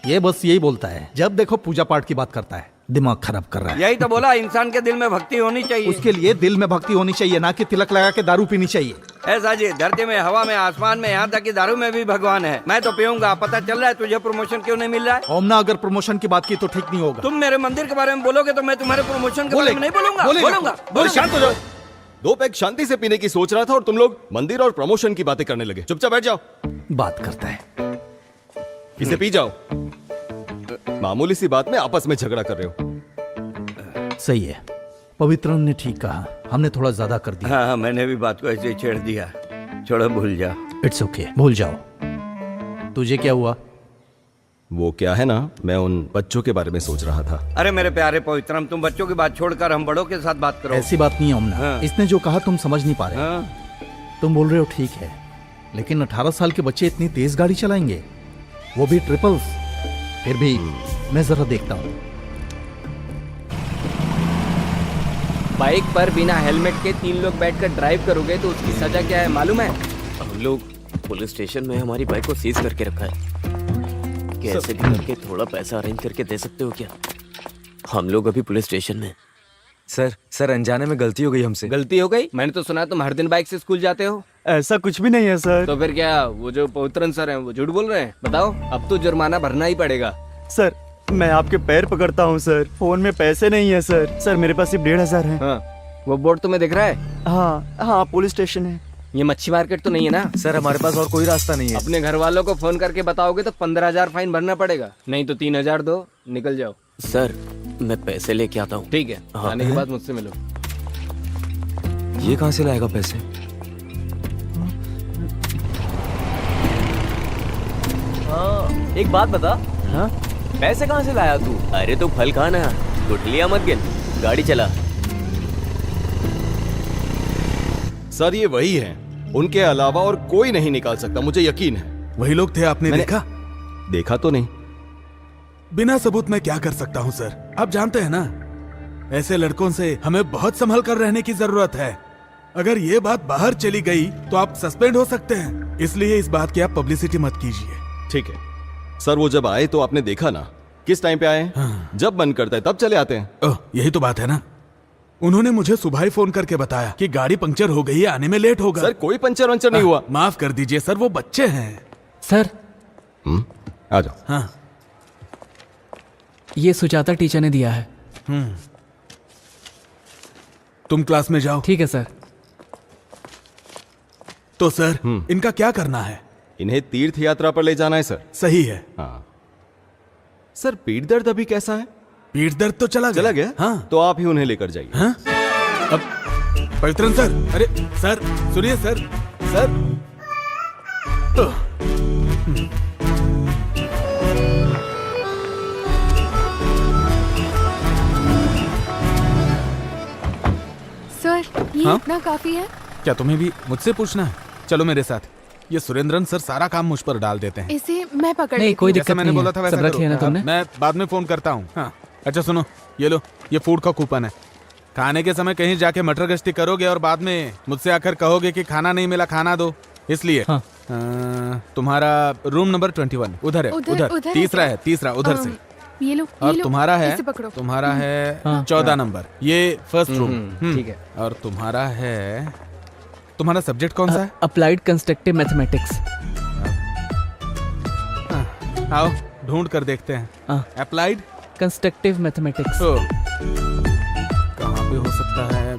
ये बस यही बोलता है, जब देखो पूजा पाठ की बात करता है, दिमाग खराब कर रहा है। यही तो बोला, इंसान के दिल में भक्ति होनी चाहिए। उसके लिए दिल में भक्ति होनी चाहिए, ना कि तिलक लगा के दारू पीनी चाहिए। ऐसा जी, धरती में, हवा में, आसमान में, यहाँ तक कि दारू में भी भगवान है। मैं तो पीऊंगा। पता चल रहा है तुझे प्रमोशन क्यों नहीं मिल रहा है? ओमना, अगर प्रमोशन की बात की तो ठीक नहीं होगा। तुम मेरे मंदिर के बारे में बोलोगे तो मैं तुम्हारे प्रमोशन के बारे में नहीं बोलूंगा। बोलूंगा। शांत हो जाओ। 2 पैक शांति से पीने की सोच रहा था और तुम लोग मंदिर और प्रमोशन की बातें करने लगे। चुपचाप बैठ जाओ। बात करता है। इसे पी जाओ। मामूली सी बात में आपस में झगड़ा कर रहे हो। सही है, पवित्रन ने ठीक कहा, हमने थोड़ा ज्यादा कर दिया। हाँ मैंने भी बात को ऐसे ही छेड़ दिया। छोड़ो, भूल जाओ। इट्स ओके, भूल जाओ। तुझे क्या हुआ? वो क्या है ना, मैं उन बच्चों के बारे में सोच रहा था। अरे मेरे प्यारे पवित्रम, तुम बच्चों की बात छोड़कर हम बड़ों के साथ बात करो। ऐसी बात नहीं है ओमना। हाँ। इसने जो कहा तुम समझ नहीं पा रहे। हाँ? तुम बोल रहे हो ठीक है, लेकिन 18 साल के बच्चे इतनी तेज गाड़ी चलाएंगे, वो भी ट्रिपल्स। फिर भी मैं जरा देखता हूँ। बाइक पर बिना हेलमेट के 3 लोग बैठकर ड्राइव करोगे तो उसकी सजा क्या है मालूम है? हम लोग पुलिस स्टेशन में हमारी बाइक को सीज करके रखा है। कैसे भी करके थोड़ा पैसा अरेंज करके दे सकते हो क्या? हम लोग अभी पुलिस स्टेशन में। सर अनजाने में गलती हो गई हमसे। गलती हो गई? मैंने तो सुना तुम हर दिन बाइक से स्कूल जाते हो। ऐसा कुछ भी नहीं है सर। तो फिर क्या वो जो पवित्रन सर हैं वो झूठ बोल रहे हैं? बताओ, अब तो जुर्माना भरना ही पड़ेगा। सर मैं आपके पैर पकड़ता हूँ सर, फोन में पैसे नहीं है सर। सर मेरे पास सिर्फ 1500 है। हाँ, वो बोर्ड तुम्हें दिख रहा है? हाँ पुलिस स्टेशन है। ये मच्छी मार्केट तो नहीं है ना? सर हमारे पास और कोई रास्ता नहीं है। अपने घर वालों को फोन करके बताओगे तो 15,000 फाइन भरना पड़ेगा, नहीं तो 3,000 दो, निकल जाओ। सर मैं पैसे लेके आता हूँ। ठीक है, हाँ। आने के बाद मुझसे मिलो। ये कहाँ से लाएगा पैसे? एक बात बता, हाँ? पैसे कहाँ से लाया तू? अरे तो फल खाना, गुठलियाँ मत गिन, गाड़ी चला। सर ये वही है, उनके अलावा और कोई नहीं निकाल सकता, मुझे यकीन है। वही लोग थे, आपने देखा? देखा तो नहीं। बिना सबूत मैं क्या कर सकता हूँ सर? आप जानते हैं ना, ऐसे लड़कों से हमें बहुत संभल कर रहने की जरूरत है। अगर ये बात बाहर चली गई तो आप सस्पेंड हो सकते हैं, इसलिए इस बात की आप पब्लिसिटी मत कीजिए। ठीक है सर, वो जब आए तो आपने देखा ना किस टाइम पे आए? हाँ। जब मन करता है तब चले आते हैं। ओह, यही तो बात है ना। उन्होंने मुझे सुबह ही फोन करके बताया कि गाड़ी पंक्चर हो गई है, आने में लेट होगा। सर कोई पंचर वंचर नहीं हुआ। माफ कर दीजिए सर, वो बच्चे हैं। सर आ जाओ। हाँ, ये सुजाता टीचर ने दिया है। तुम क्लास में जाओ। ठीक है सर। तो सर इनका क्या करना है? इन्हें तीर्थ यात्रा पर ले जाना है सर। सही है। हाँ सर, पीठ दर्द अभी कैसा है? पीठ दर्द तो चला गया। हाँ तो आप ही उन्हें लेकर जाइए। हाँ? अब पवित्रन सर, अरे सर सुनिए सर, सर सर ये हाँ? इतना काफी है? क्या तुम्हें भी मुझसे पूछना है? चलो मेरे साथ। ये सुरेंद्रन सर सारा काम मुझ पर डाल देते हैं। इसे मैं पकड़ नहीं, लेती कोई हूँ। दिक्कत जैसा मैंने नहीं बोला है। था वैसा सब रख लिया ना करो। तुमने? मैं बाद में फोन करता हूँ। हाँ अच्छा सुनो, ये लो, ये फूड का कूपन है। खाने के समय कहीं जाके मटर गश्ती करोगे और बाद में मुझसे आकर कहोगे कि खाना नहीं मिला, खाना दो, इसलिए हाँ। तुम्हारा रूम नंबर 21 उधर है। उधर है तीसरा क्या? है, तीसरा उधर से। ये लो, और ये लो, तुम्हारा है, इसे पकड़ो। तुम्हारा है हाँ। 14 नंबर, ये फर्स्ट रूम। ठीक है। और तुम्हारा है, तुम्हारा सब्जेक्ट कौन सा है? Applied constructive mathematics. आओ ढूंढ कर देखते हैं। Applied constructive mathematics. कहाँ पे हो सकता है?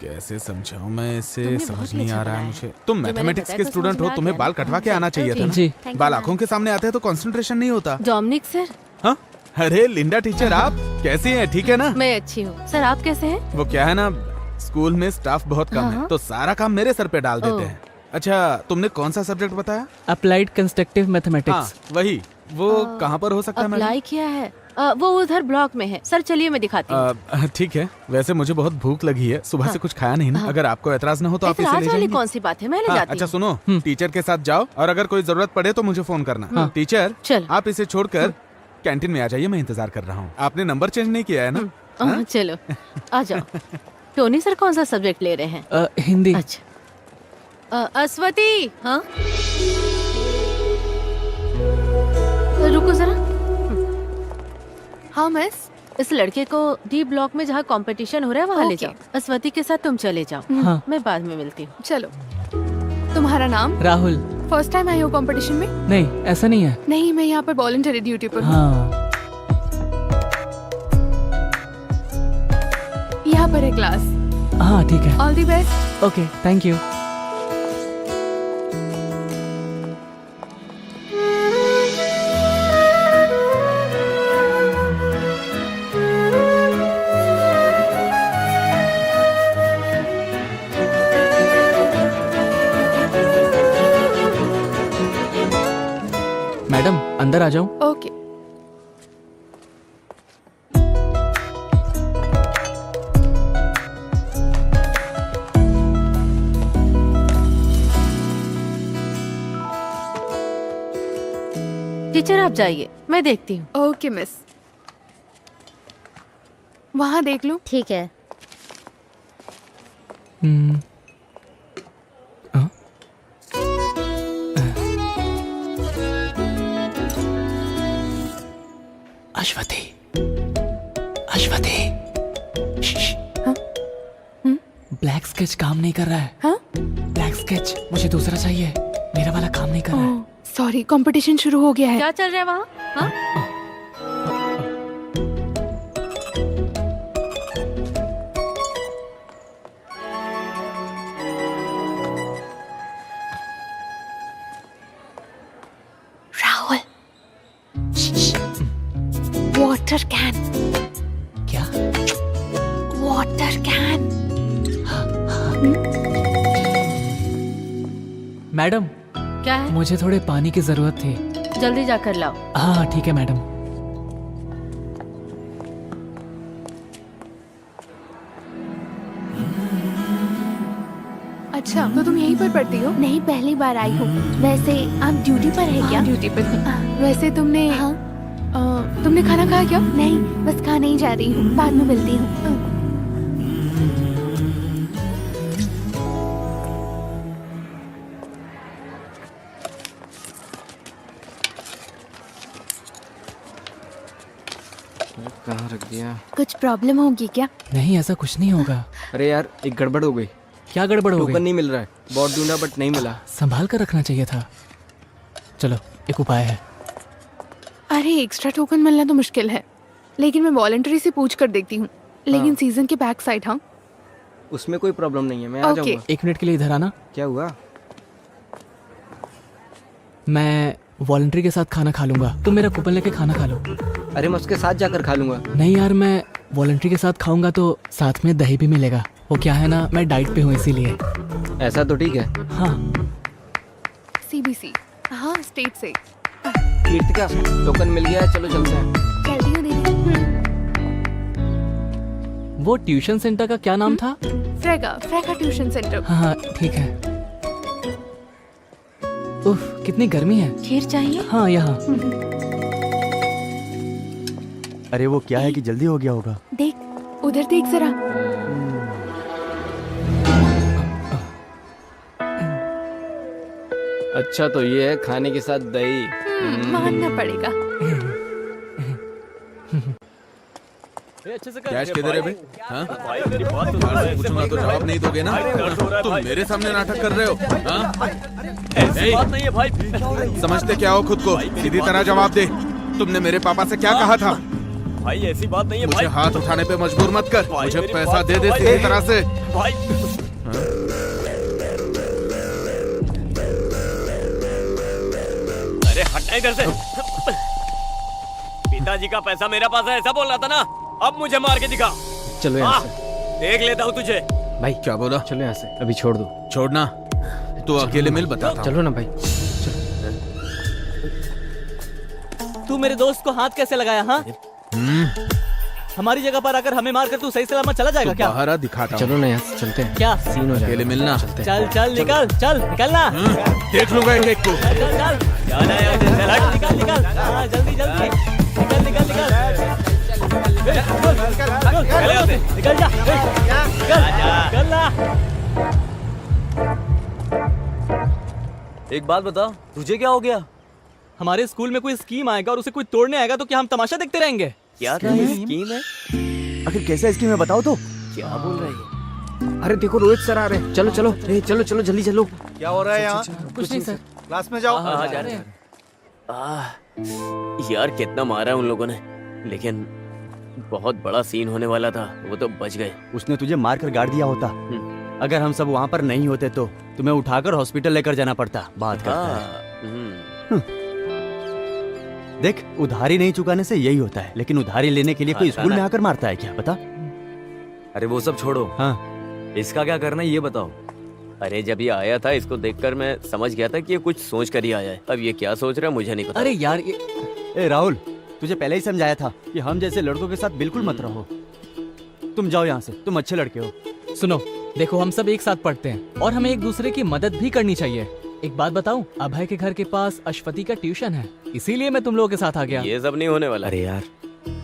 कैसे समझाऊं मैं इसे, तुम्हें समझ बहुत नहीं अच्छा आ रहा है बनाया मुझे। है। तुम जो मैंने मैथमेटिक्स बताया के तो स्टूडेंट समझ हो, में आ तुम्हें गया बाल ना? कटवा के आना चाहिए था ना। जी। बाल आंखों के सामने आते हैं तो कंसंट्रेशन नहीं होता। डोमिनिक सर, हाँ? अरे लिंडा टीचर, आप कैसी हैं? ठीक है ना? मैं अच्छी हूँ। सर आप कैसे हैं? वो क्या है ना, स्कूल में स्टाफ बहुत कम है हाँ। तो सारा काम मेरे सर पे डाल देते ओह। हैं। अच्छा, तुमने कौन सा सब्जेक्ट बताया? अप्लाइड कंस्ट्रक्टिव हाँ मैथमेटिक्स। वही। वो कहाँ पर हो सकता है मैडम? अप्लाई किया है? वो उधर ब्लॉक में है। सर चलिए मैं दिखाती हूँ। ठीक है, वैसे मुझे बहुत भूख लगी है, सुबह से कुछ खाया नहीं ना। अगर आपको एतराज ना हो तो आप इसे ले ऐतराज वाली जाएंगे। कौन सी बात है, मैं ले हाँ, जाती अच्छा हूँ। सुनो, टीचर के साथ जाओ और अगर कोई जरूरत पड़े तो मुझे फोन करना। टीचर चल। आप इसे छोड़कर कैंटीन में आ जाइए, मैं इंतजार कर रहा हूँ। आपने नंबर चेंज नहीं किया है ना? चलो आ जाओ। टोनी सर कौन सा सब्जेक्ट ले रहे हैं? हिंदी। अच्छा अस्वती। हाँ रुको जरा। हाँ मिस। इस लड़के को डी ब्लॉक में जहाँ कंपटीशन हो रहा है वहाँ ले ओके। जाओ। अस्वती के साथ तुम चले जाओ। हाँ। मैं बाद में मिलती हूँ। चलो। तुम्हारा नाम? राहुल। फर्स्ट टाइम आई हो कंपटीशन में? नहीं, ऐसा नहीं है। नहीं, मैं यहाँ पर वॉलंटरी ड्यूटी पर हूँ। हाँ। यहाँ पर है क्लास। हाँ ठीक है। All the best. Okay, thank you. Madam अंदर आ जाऊं? ओके। टीचर आप जाइए, मैं देखती हूँ। Okay miss. वहाँ देख लो। ठीक है। अश्वती, अश्वती, ब्लैक स्केच काम नहीं कर रहा है। हाँ? ब्लैक स्केच मुझे दूसरा चाहिए, मेरा वाला काम नहीं कर रहा है। सॉरी, कंपटीशन शुरू हो गया है। क्या चल रहा है वहाँ? हाँ? Rahul, water can. क्या? Water can. मैडम, क्या है? मुझे थोड़े पानी की जरूरत थी। जल्दी जाकर लाओ। हाँ ठीक है मैडम। अच्छा, तो तुम यहीं पर पढ़ती हो? नहीं, पहली बार आई हूँ। वैसे आप ड्यूटी पर है क्या? ड्यूटी पर। वैसे तुमने तुमने खाना खाया क्या? नहीं, बस खाने ही जा रही हूँ, बाद में मिलती हूँ। कहाँ रख दिया? कुछ प्रॉब्लम होगी क्या? नहीं, ऐसा कुछ नहीं होगा। अरे यार, एक गड़बड़ हो गई। क्या गड़बड़ हो टोकन गई? नहीं मिल रहा है। बहुत ढूंढा बट नहीं मिला। संभाल कर रखना चाहिए था। चलो, एक उपाय है। अरे एक्स्ट्रा टोकन मिलना तो मुश्किल है, लेकिन मैं वॉलंटरी से पूछ कर देखती हूँ। लेकिन सीजन के बैक साइड। हाँ, उसमें कोई प्रॉब्लम नहीं है, मैं आ ओके। जाऊंगा। 1 मिनट के लिए इधर आना। क्या हुआ? मैं वॉलंटरी के साथ खाना खा लूंगा, तुम मेरा कूपन लेके खाना खा लो। अरे मैं उसके साथ जाकर खा लूंगा। नहीं यार, मैं वॉलंटरी के साथ खाऊंगा तो साथ में दही भी मिलेगा। वो क्या है ना, मैं डाइट पे हूँ इसीलिए। ऐसा तो ठीक है। हाँ। सीबीसी। हाँ, स्टेट से। कीर्तिका, टोकन मिल गया है, चलो चलते हैं। चलती हूँ दीदी। वो ट्यूशन सेंटर का क्या नाम था? फ्रेगा ट्यूशन सेंटर। हाँ ठीक है। उफ, कितनी गर्मी है। खीर चाहिए? हाँ यहाँ। अरे वो क्या है कि जल्दी हो गया होगा। देख, उधर देख जरा। अच्छा, तो ये है खाने के साथ दही। मानना पड़ेगा। कैश किधर है भाई? हाँ? पूछूंगा तो जवाब नहीं दोगे ना? तुम मेरे सामने नाटक कर रहे हो? हाँ? ऐसी बात नहीं है भाई। समझते क्या हो खुद को? सीधी तरह जवाब दे। तुमने मेरे पापा से क्या कहा था? भाई ऐसी बात नहीं है मुझे भाई। हाथ उठाने पे मजबूर मत कर। भाई, मुझे मेरी पैसा बात दे सुनो दे भाई। सीधी तरह से। भाई अरे हटना इधर से। पिताजी का पैसा मेरा पास है, ऐसा बोल रहा था ना। अब मुझे मार के दिखा। चलो यहाँ हाँ, से। देख लेता हूँ तुझे। भाई क्या बोला? चलो यहाँ से, अभी छोड़ दो। छोड़ना तू अकेले मिल बताता हूँ। चलो ना भाई। तू मेरे दोस्त को हाथ कैसे लगाया? हाँ, हमारी जगह पर आकर हमें मारकर तू सही सलामत चला जाएगा क्या? बाहर आ, दिखाता हूँ। चलो ना यहाँ से, चलते हैं। क्या? सीन हो जाएगा। अकेले मिलना। चल चल निकल, चल निकलना। देख लूंगा एक एक को। चल चल चल, जाना यार, चल हट। निकल निकल। हाँ, जल्दी जल्दी निकल निकल निकल। चल यहाँ से। निकल जा, निकल ना। एक बात बता, तुझे क्या हो गया? हमारे स्कूल में कोई स्कीम आएगा और उसे कोई तोड़ने आएगा तो क्या हम तमाशा देखते रहेंगे? क्या स्कीम है? आखिर कैसा स्कीम है बताओ तो। क्या बोल रही है? अरे देखो, रोहित सर आ रहे हैं। चलो चलो, चलो चलो जल्दी चलो। क्या हो रहा है यहाँ? कुछ नहीं सर। क्लास में जाओ। हाँ, जा रहे हैं। यार कितना मारा है उन लोगों ने, लेकिन बहुत बड़ा सीन होने वाला था, वो तो बच गए। उसने तुझे मार कर गाड़ दिया होता। अगर हम सब वहाँ पर नहीं होते तो तुम्हें उठाकर हॉस्पिटल लेकर जाना पड़ता। बात करता है। देख, उधारी नहीं चुकाने से यही होता है, लेकिन उधारी लेने के लिए कोई स्कूल में आकर मारता है क्या? बता। अरे वो सब छोड़ो। हाँ, इसका क्या करना है ये बताओ। अरे जब ये आया था इसको देखकर मैं समझ गया था कि ये कुछ सोच कर ही आया है। अब ये क्या सोच रहा है मुझे नहीं पता। अरे यार ये ए राहुल, तुझे पहले ही समझाया था कि हम जैसे लड़कों के साथ बिल्कुल मत रहो। तुम जाओ यहाँ से, तुम अच्छे लड़के हो। सुनो, देखो हम सब एक साथ पढ़ते हैं और हमें एक दूसरे की मदद भी करनी चाहिए। एक बात बताऊं, अभय के घर के पास अश्वती का ट्यूशन है, इसीलिए मैं तुम लोगों के साथ आ गया। ये सब नहीं होने वाला। अरे यार,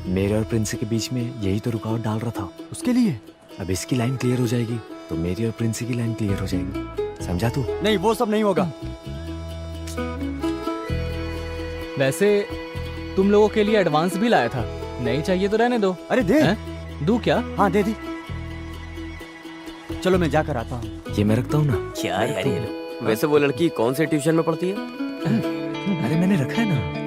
मेरे और प्रिंस के बीच में यही तो रुकावट डाल रहा था। उसके लिए अब इसकी लाइन क्लियर हो जाएगी तो मेरी और प्रिंस की लाइन क्लियर हो जाएगी। समझा तू? नहीं, वो सब नहीं होगा। वैसे तुम लोगों के लिए एडवांस भी लाया था, नहीं चाहिए तो रहने दो। अरे दे। दू क्या? हाँ दे दी। चलो मैं जाकर आता हूँ। ये मैं रखता हूँ ना। क्या यार ये लोग। वैसे वो लड़की कौन से ट्यूशन में पढ़ती है? अरे मैंने रखा है ना।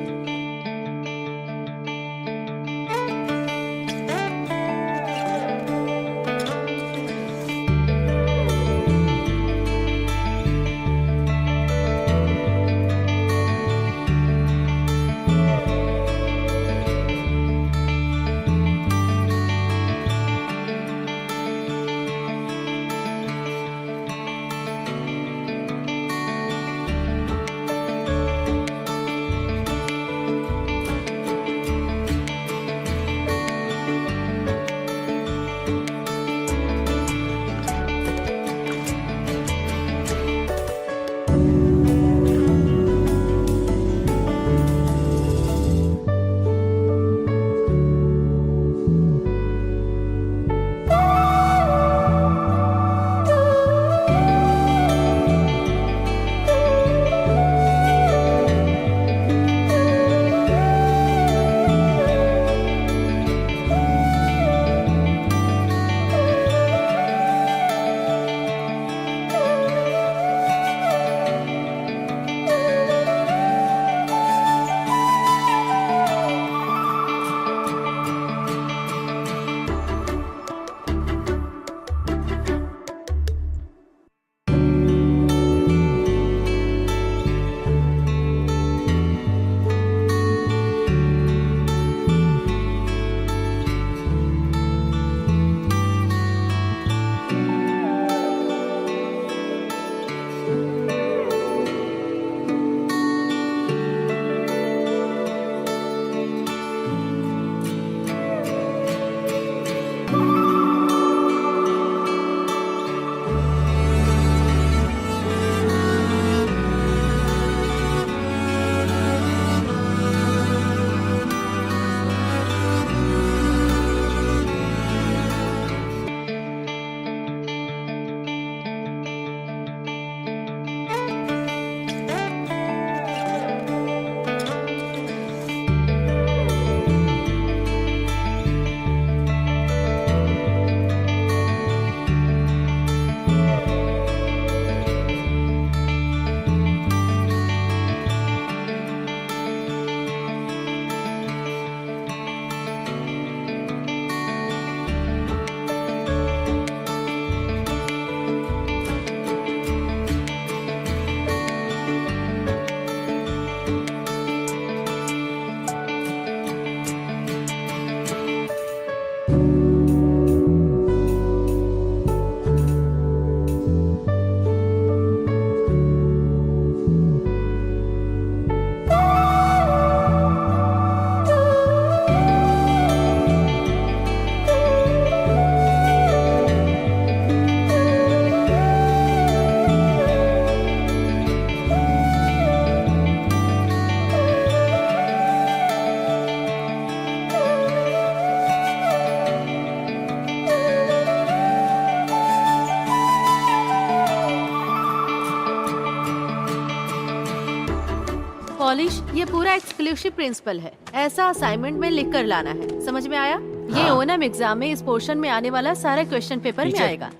पॉलिश, ये पूरा एक्सक्लूसिव प्रिंसिपल है। ऐसा असाइनमेंट में लिख कर लाना है, समझ में आया? ये ओनम एग्जाम में इस पोर्शन में आने वाला सारा क्वेश्चन पेपर में आएगा।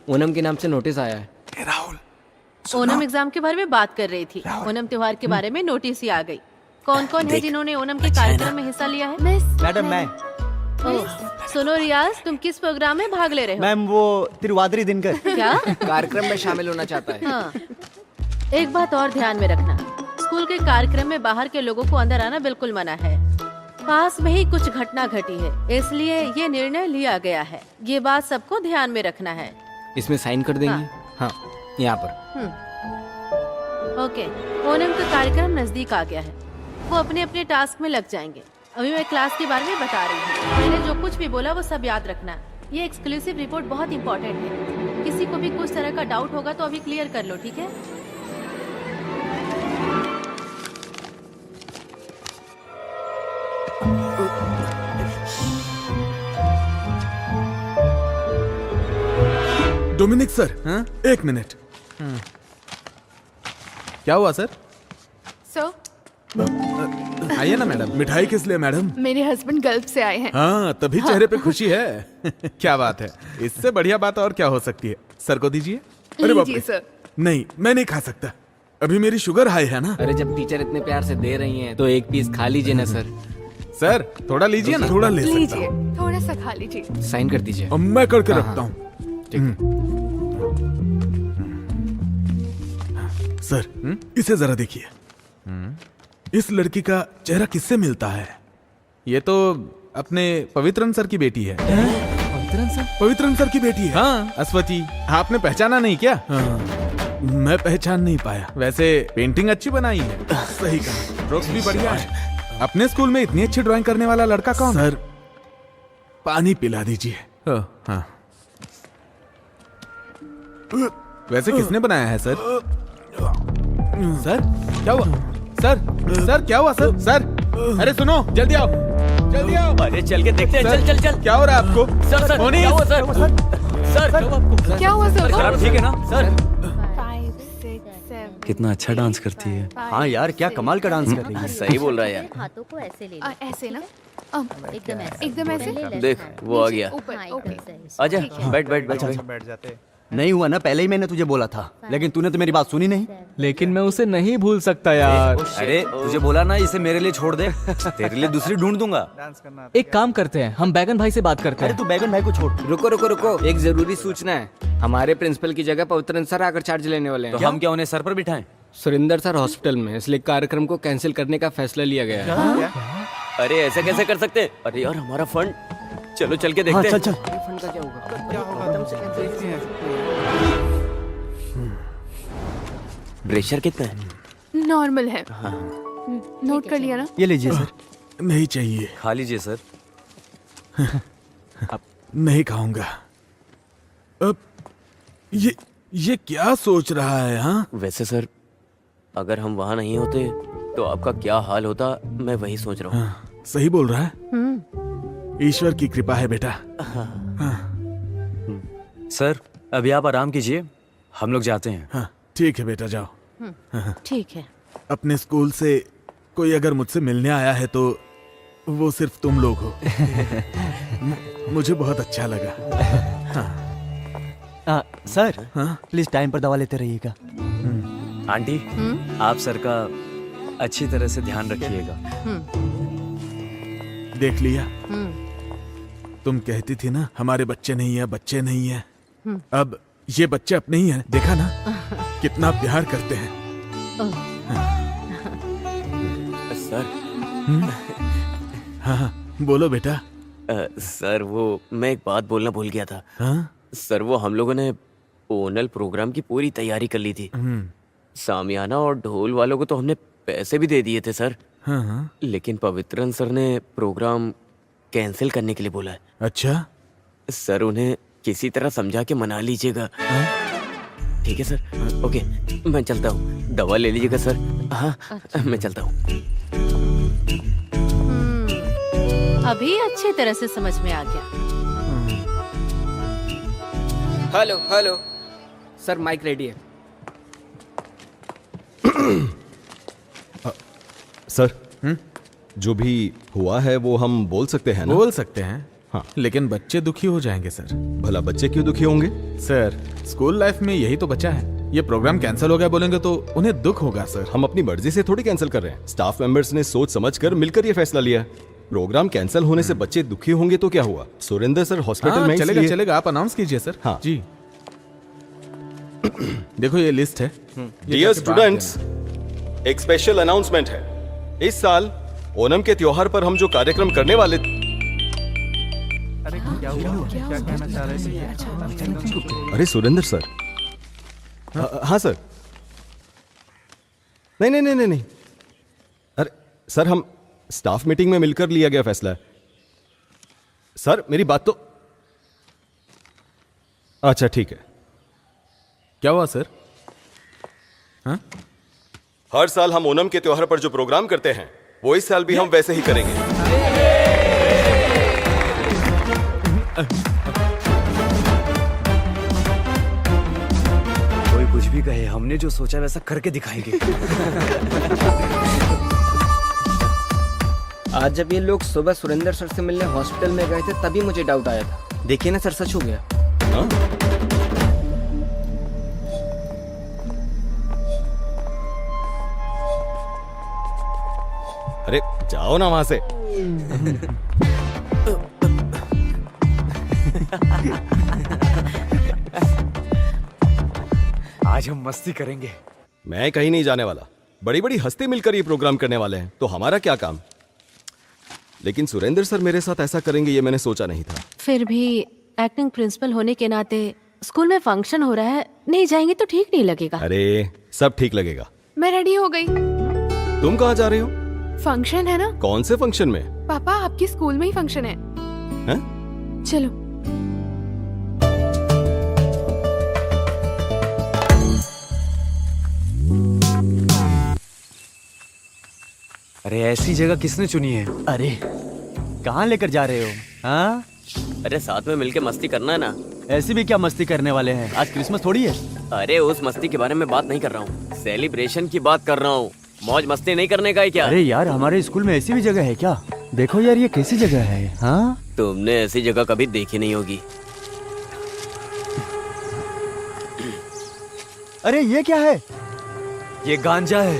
ओनम के नाम से नोटिस आया है। ओनम एग्जाम के बारे में बात कर रही थी। ओनम त्योहार के बारे में नोटिस ही आ गई। कौन कौन है जिन्होंने ओनम के कार्यक्रम में हिस्सा लिया है? मैडम मैं। सुनो रियाज, तुम किस प्रोग्राम में भाग ले रहे हो? मैम वो तिरुवादिरी दिनकर। क्या? कार्यक्रम में शामिल होना चाहता है। हाँ। एक बात और ध्यान में रखना, स्कूल के कार्यक्रम में बाहर के लोगों को अंदर आना बिल्कुल मना है। पास में ही कुछ घटना घटी है, इसलिए ये निर्णय लिया गया है। ये बात सबको ध्यान में रखना है। इसमें साइन कर देंगे? हाँ। यहाँ पर। ओके, ओनम का कार्यक्रम नजदीक आ गया है। वो अपने अपने टास्क में लग जाएंगे। अभी मैं क्लास के बारे में बता रही हूँ। मैंने जो कुछ भी बोला वो सब याद रखना। ये एक्सक्लूसिव रिपोर्ट बहुत इंपॉर्टेंट है। किसी को भी कुछ तरह का डाउट होगा तो अभी क्लियर कर लो, ठीक है? डोमिनिक सर, एक मिनट। क्या हुआ सर? सो आइए ना मैडम। मिठाई किस लिए मैडम? मेरे हस्बैंड गल्फ से आए हैं। हाँ, तभी चेहरे पे खुशी है। क्या बात है, इससे बढ़िया बात और क्या हो सकती है। सर को दीजिए। अरे बाप लीजिए रे। सर। नहीं, मैं नहीं खा सकता, अभी मेरी शुगर हाई है ना। अरे जब टीचर इतने प्यार से दे रही हैं तो एक पीस खा लीजिए ना सर। सर थोड़ा लीजिए ना। थोड़ा ले सकता लीजिए, हूँ। थोड़ा सा खा लीजिए। साइन कर दीजिए। अब मैं करके हाँ, रखता हाँ। हूँ। सर, इसे जरा देखिए। इस लड़की का चेहरा किससे मिलता है? ये तो अपने पवित्रन सर की बेटी है। पवित्रन सर की बेटी है। हाँ, अश्वती। आपने पहचाना नहीं क्या? हाँ, मैं पहचान नहीं पाया। वैसे पेंटिंग अच्छी बनाई है। सही कहा, स्ट्रोक्स भी बढ़िया है। अपने स्कूल में इतनी अच्छी ड्राइंग करने वाला लड़का कौन? सर, पानी पिला दीजिए। हाँ। वैसे किसने बनाया है सर? सर क्या हुआ? सर क्या हुआ सर? सर अरे सुनो, जल्दी आओ, जल्दी आओ। अरे चल के देखते हैं। चल चल चल। क्या हो रहा है आपको? सर मोनी, क्या हुआ सर? सर क्या हुआ सर? खराब ठीक है ना सर? 5, 6, 7। कितना अच्छा डांस करती है। हाँ यार, क्या कमाल का डांस कर रही है। सही बोल रहा है यार। हाथों को ऐसे ले ऐसे ना? एकदम ऐसे। एकदम ऐसे? देख वो आ गया। ऊपर। ओके। आजा, बैठ बैठ बैठ। बैठ जाते। नहीं हुआ ना, पहले ही मैंने तुझे बोला था, लेकिन तूने तो मेरी बात सुनी नहीं। लेकिन मैं उसे नहीं भूल सकता यार। अरे तुझे बोला ना इसे मेरे लिए छोड़ दे, तेरे लिए दूसरी ढूंढ दूंगा। एक काम करते हैं, हम बैगन भाई से बात करते अरे हैं। तू बैगन भाई को छोड़। रुको रुको रुको, एक जरूरी सूचना है। हमारे प्रिंसिपल की जगह पवित्रन सर आकर चार्ज लेने वाले हैं। तो हम क्या उन्हें सर पर बिठाएं? सुरेंद्र सर हॉस्पिटल में, इसलिए कार्यक्रम को कैंसिल करने का फैसला लिया गया है। अरे ऐसे कैसे कर सकते? अरे यार हमारा फंड। चलो चल के देखते हैं। चल चल। फंड का क्या होगा? प्रेशर कितना है? नॉर्मल है। नोट कर लिया ना? ये लीजिए सर। नहीं चाहिए। खा लीजिए सर। नहीं खाऊंगा। अब ये क्या सोच रहा है? हाँ, वैसे सर, अगर हम वहाँ नहीं होते तो आपका क्या हाल होता, मैं वही सोच रहा हूँ। हाँ, सही बोल रहा है। ईश्वर की कृपा है बेटा। सर अभी आप आराम कीजिए, हम लोग जाते हैं। हाँ, ठीक है बेटा, जाओ। ठीक है। अपने स्कूल से कोई अगर मुझसे मिलने आया है तो वो सिर्फ तुम लोग हो। मुझे बहुत अच्छा लगा। सर, हाँ? प्लीज टाइम पर दवा लेते रहिएगा। आंटी, आप सर का अच्छी तरह से ध्यान रखिएगा। देख लिया, तुम कहती थी ना हमारे बच्चे नहीं है, बच्चे नहीं है। अब ये बच्चे अपने ही हैं, देखा ना कितना प्यार करते हैं। सर। हाँ, बोलो बेटा। सर वो मैं एक बात बोलना भूल गया था। हाँ? सर वो हम लोगों ने ओनल प्रोग्राम की पूरी तैयारी कर ली थी। सामियाना और ढोल वालों को तो हमने पैसे भी दे दिए थे सर। हाँ? लेकिन पवित्रन सर ने प्रोग्राम कैंसिल करने के लिए बोला है। अच्छा सर, उन्हें किसी तरह समझा के मना लीजिएगा। ठीक है सर? ओके, मैं चलता हूँ। दवा ले लीजिएगा सर। हाँ, मैं चलता हूँ। अभी अच्छी तरह से समझ में आ गया। Hello hello sir, mike ready है। सर, जो भी हुआ है वो हम बोल सकते हैं ना? बोल सकते हैं। हाँ। लेकिन बच्चे दुखी हो जाएंगे सर। भला बच्चे क्यों दुखी होंगे? सर, स्कूल लाइफ में यही तो बचा है। ये प्रोग्राम कैंसिल हो गया बोलेंगे तो उन्हें दुख होगा सर। हम अपनी मर्जी से थोड़ी कैंसिल कर रहे हैं। स्टाफ मेंबर्स ने सोच समझकर मिलकर ये फैसला लिया। प्रोग्राम कैंसिल होने से बच्चे दुखी होंगे तो क्या हुआ? सुरेंद्र सर हॉस्पिटल में चलेगा इसलिए- चलेगा, आप अनाउंस कीजिए सर। हाँ। जी। देखो ये लिस्ट है। डियर स्टूडेंट्स, एक स्पेशल अनाउंसमेंट है। इस साल ओणम के त्योहार पर हम जो कार्यक्रम करने वाले अरे सुरेंद्र सर, हाँ सर। नहीं नहीं नहीं नहीं नहीं, अरे सर हम स्टाफ मीटिंग में मिलकर लिया गया फैसला है सर। मेरी बात तो अच्छा ठीक है। क्या हुआ सर? हाँ? हर साल हम ओणम के त्योहार पर जो प्रोग्राम करते हैं वो इस साल भी हम वैसे ही करेंगे। कोई कुछ भी कहे, हमने जो सोचा वैसा करके दिखाएंगे। आज जब ये लोग सुबह सुरेंद्र सर से मिलने हॉस्पिटल में गए थे तभी मुझे डाउट आया था। देखिए ना सर, सच हो गया। हाँ? अरे जाओ ना वहां से। आज हम मस्ती करेंगे। मैं कहीं नहीं जाने वाला। बड़ी बड़ी हस्ती मिलकर ये प्रोग्राम करने वाले हैं तो हमारा क्या काम। लेकिन सुरेंद्र सर मेरे साथ ऐसा करेंगे ये मैंने सोचा नहीं था। फिर भी एक्टिंग प्रिंसिपल होने के नाते स्कूल में फंक्शन हो रहा है, नहीं जाएंगे तो ठीक नहीं लगेगा। अरे सब ठीक लगेगा। मैं रेडी हो गई। तुम कहाँ जा रही हो? फंक्शन है ना। कौन से फंक्शन में? पापा आपकी स्कूल में ही फंक्शन है। चलो। अरे ऐसी जगह किसने चुनी है? अरे कहाँ लेकर जा रहे हो? हाँ अरे साथ में मिलके मस्ती करना है ना। ऐसी भी क्या मस्ती करने वाले हैं? आज क्रिसमस थोड़ी है। अरे उस मस्ती के बारे में बात नहीं कर रहा हूँ, सेलिब्रेशन की बात कर रहा हूँ। मौज मस्ती नहीं करने का है क्या? अरे यार हमारे स्कूल में ऐसी भी जगह है क्या? देखो यार ये कैसी जगह है। हाँ तुमने ऐसी जगह कभी देखी नहीं होगी। अरे ये क्या है? ये गांजा है।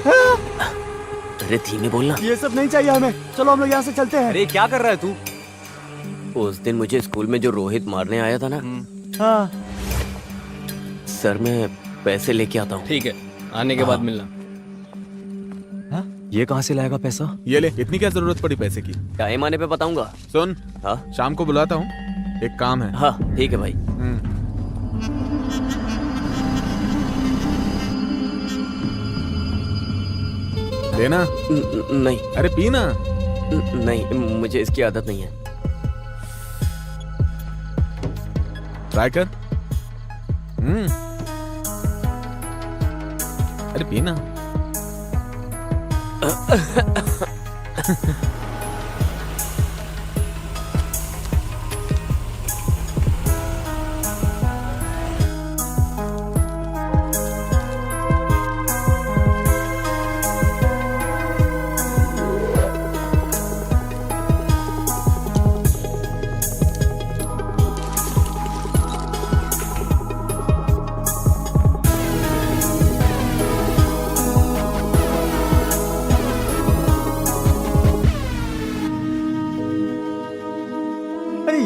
अरे धीमे बोलना। ये सब नहीं चाहिए हमें, चलो हम लोग यहाँ से चलते हैं। अरे क्या कर रहा है तू? उस दिन मुझे स्कूल में जो रोहित मारने आया था ना, हाँ सर मैं पैसे लेके आता हूँ। ठीक है, आने के बाद मिलना। ये कहाँ से लाएगा पैसा? ये ले, इतनी क्या जरूरत पड़ी पैसे की? टाइम आने पे बताऊंगा। सुन, हाँ शाम को बुलाता हूँ, एक काम है। हाँ ठीक है भाई। लेना? नहीं। अरे पीना। नहीं, मुझे इसकी आदत नहीं है। ट्राई कर। अरे पीना।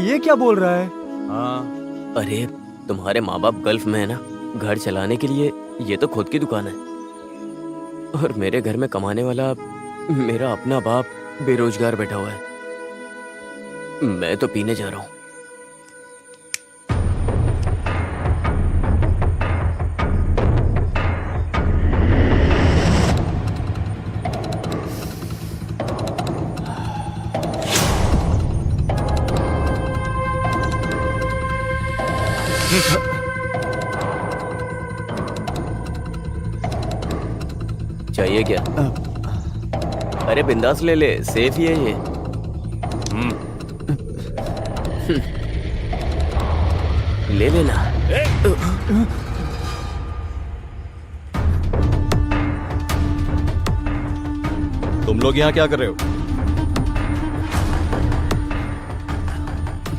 ये क्या बोल रहा है? हाँ अरे तुम्हारे माँ बाप गल्फ में है ना, घर चलाने के लिए ये तो खुद की दुकान है। और मेरे घर में कमाने वाला मेरा अपना बाप बेरोजगार बैठा हुआ है। मैं तो पीने जा रहा हूँ। चाहिए क्या? अरे बिंदास ले ले, सेफ ही है ये। ले लेना। तुम लोग यहाँ क्या कर रहे हो?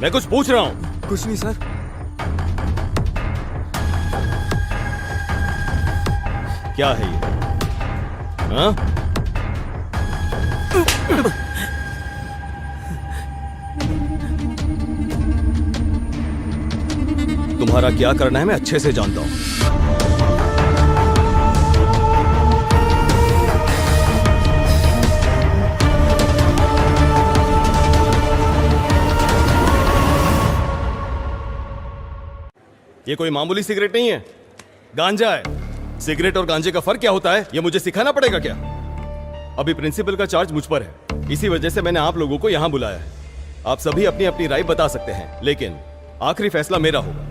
मैं कुछ पूछ रहा हूँ। कुछ नहीं सर। क्या है ये? हाँ? तुम्हारा क्या करना है मैं अच्छे से जानता हूं। ये कोई मामूली सिगरेट नहीं है, गांजा है। सिगरेट और गांजे का फर्क क्या होता है ये मुझे सिखाना पड़ेगा क्या? अभी प्रिंसिपल का चार्ज मुझ पर है, इसी वजह से मैंने आप लोगों को यहाँ बुलाया है। आप सभी अपनी अपनी राय बता सकते हैं, लेकिन आखिरी फैसला मेरा होगा।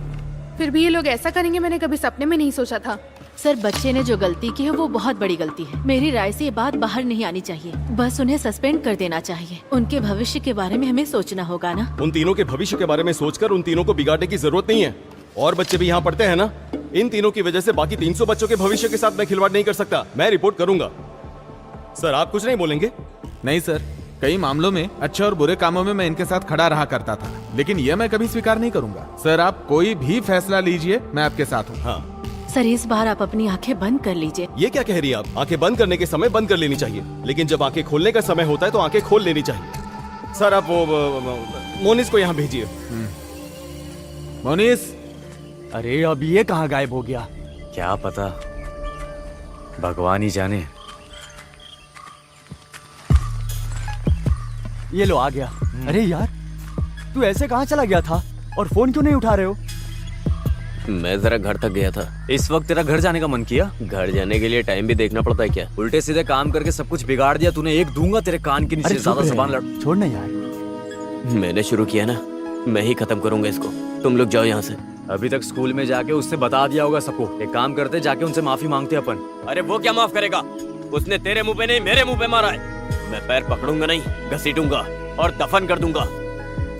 फिर भी ये लोग ऐसा करेंगे मैंने कभी सपने में नहीं सोचा था। सर, बच्चे ने जो गलती की है वो बहुत बड़ी गलती है। मेरी राय से ये बात बाहर नहीं आनी चाहिए, बस उन्हें सस्पेंड कर देना चाहिए। उनके भविष्य के बारे में हमें सोचना होगा ना। उन तीनों के भविष्य के बारे में सोचकर उन तीनों को बिगाड़ने की जरूरत नहीं है। और बच्चे भी यहाँ पढ़ते हैं ना। इन तीनों की वजह से बाकी 300 बच्चों के भविष्य के साथ मैं खिलवाड़ नहीं कर सकता। मैं रिपोर्ट करूंगा। सर, आप कुछ नहीं बोलेंगे? नहीं सर, कई मामलों में अच्छे और बुरे कामों में मैं इनके साथ खड़ा रहा करता था, लेकिन यह मैं कभी स्वीकार नहीं करूंगा। सर, आप कोई भी फैसला लीजिए, मैं आपके साथ हूँ। हाँ सर, इस बार आप अपनी आंखें बंद कर लीजिए। ये क्या कह रही है आप? आंखें बंद करने के समय बंद कर लेनी चाहिए, लेकिन जब आंखें खोलने का समय होता है तो आंखें खोल लेनी चाहिए। सर, आप वो मोनिस को यहाँ भेजिए। मोनिस, अरे अब ये कहाँ गायब हो गया? क्या पता, भगवान ही जाने। ये लो आ गया। अरे यार, तू ऐसे कहाँ चला गया था और फोन क्यों नहीं उठा रहे हो? मैं जरा घर तक गया था। इस वक्त तेरा घर जाने का मन किया? घर जाने के लिए टाइम भी देखना पड़ता है क्या? उल्टे सीधे काम करके सब कुछ बिगाड़ दिया तूने। एक दूंगा तेरे कान के नीचे। ज्यादा जबान लड़। छोड़ ना यार। मैंने शुरू किया ना, मैं ही खत्म करूंगा इसको। तुम लोग जाओ यहाँ से। अभी तक स्कूल में जाके उससे बता दिया होगा सबको। एक काम करते, जाके उनसे माफी मांगते अपन। अरे वो क्या माफ करेगा? उसने तेरे मुंह पे नहीं मेरे मुंह पे मारा है। मैं पैर पकड़ूंगा नहीं, घसीटूंगा और दफन कर दूंगा।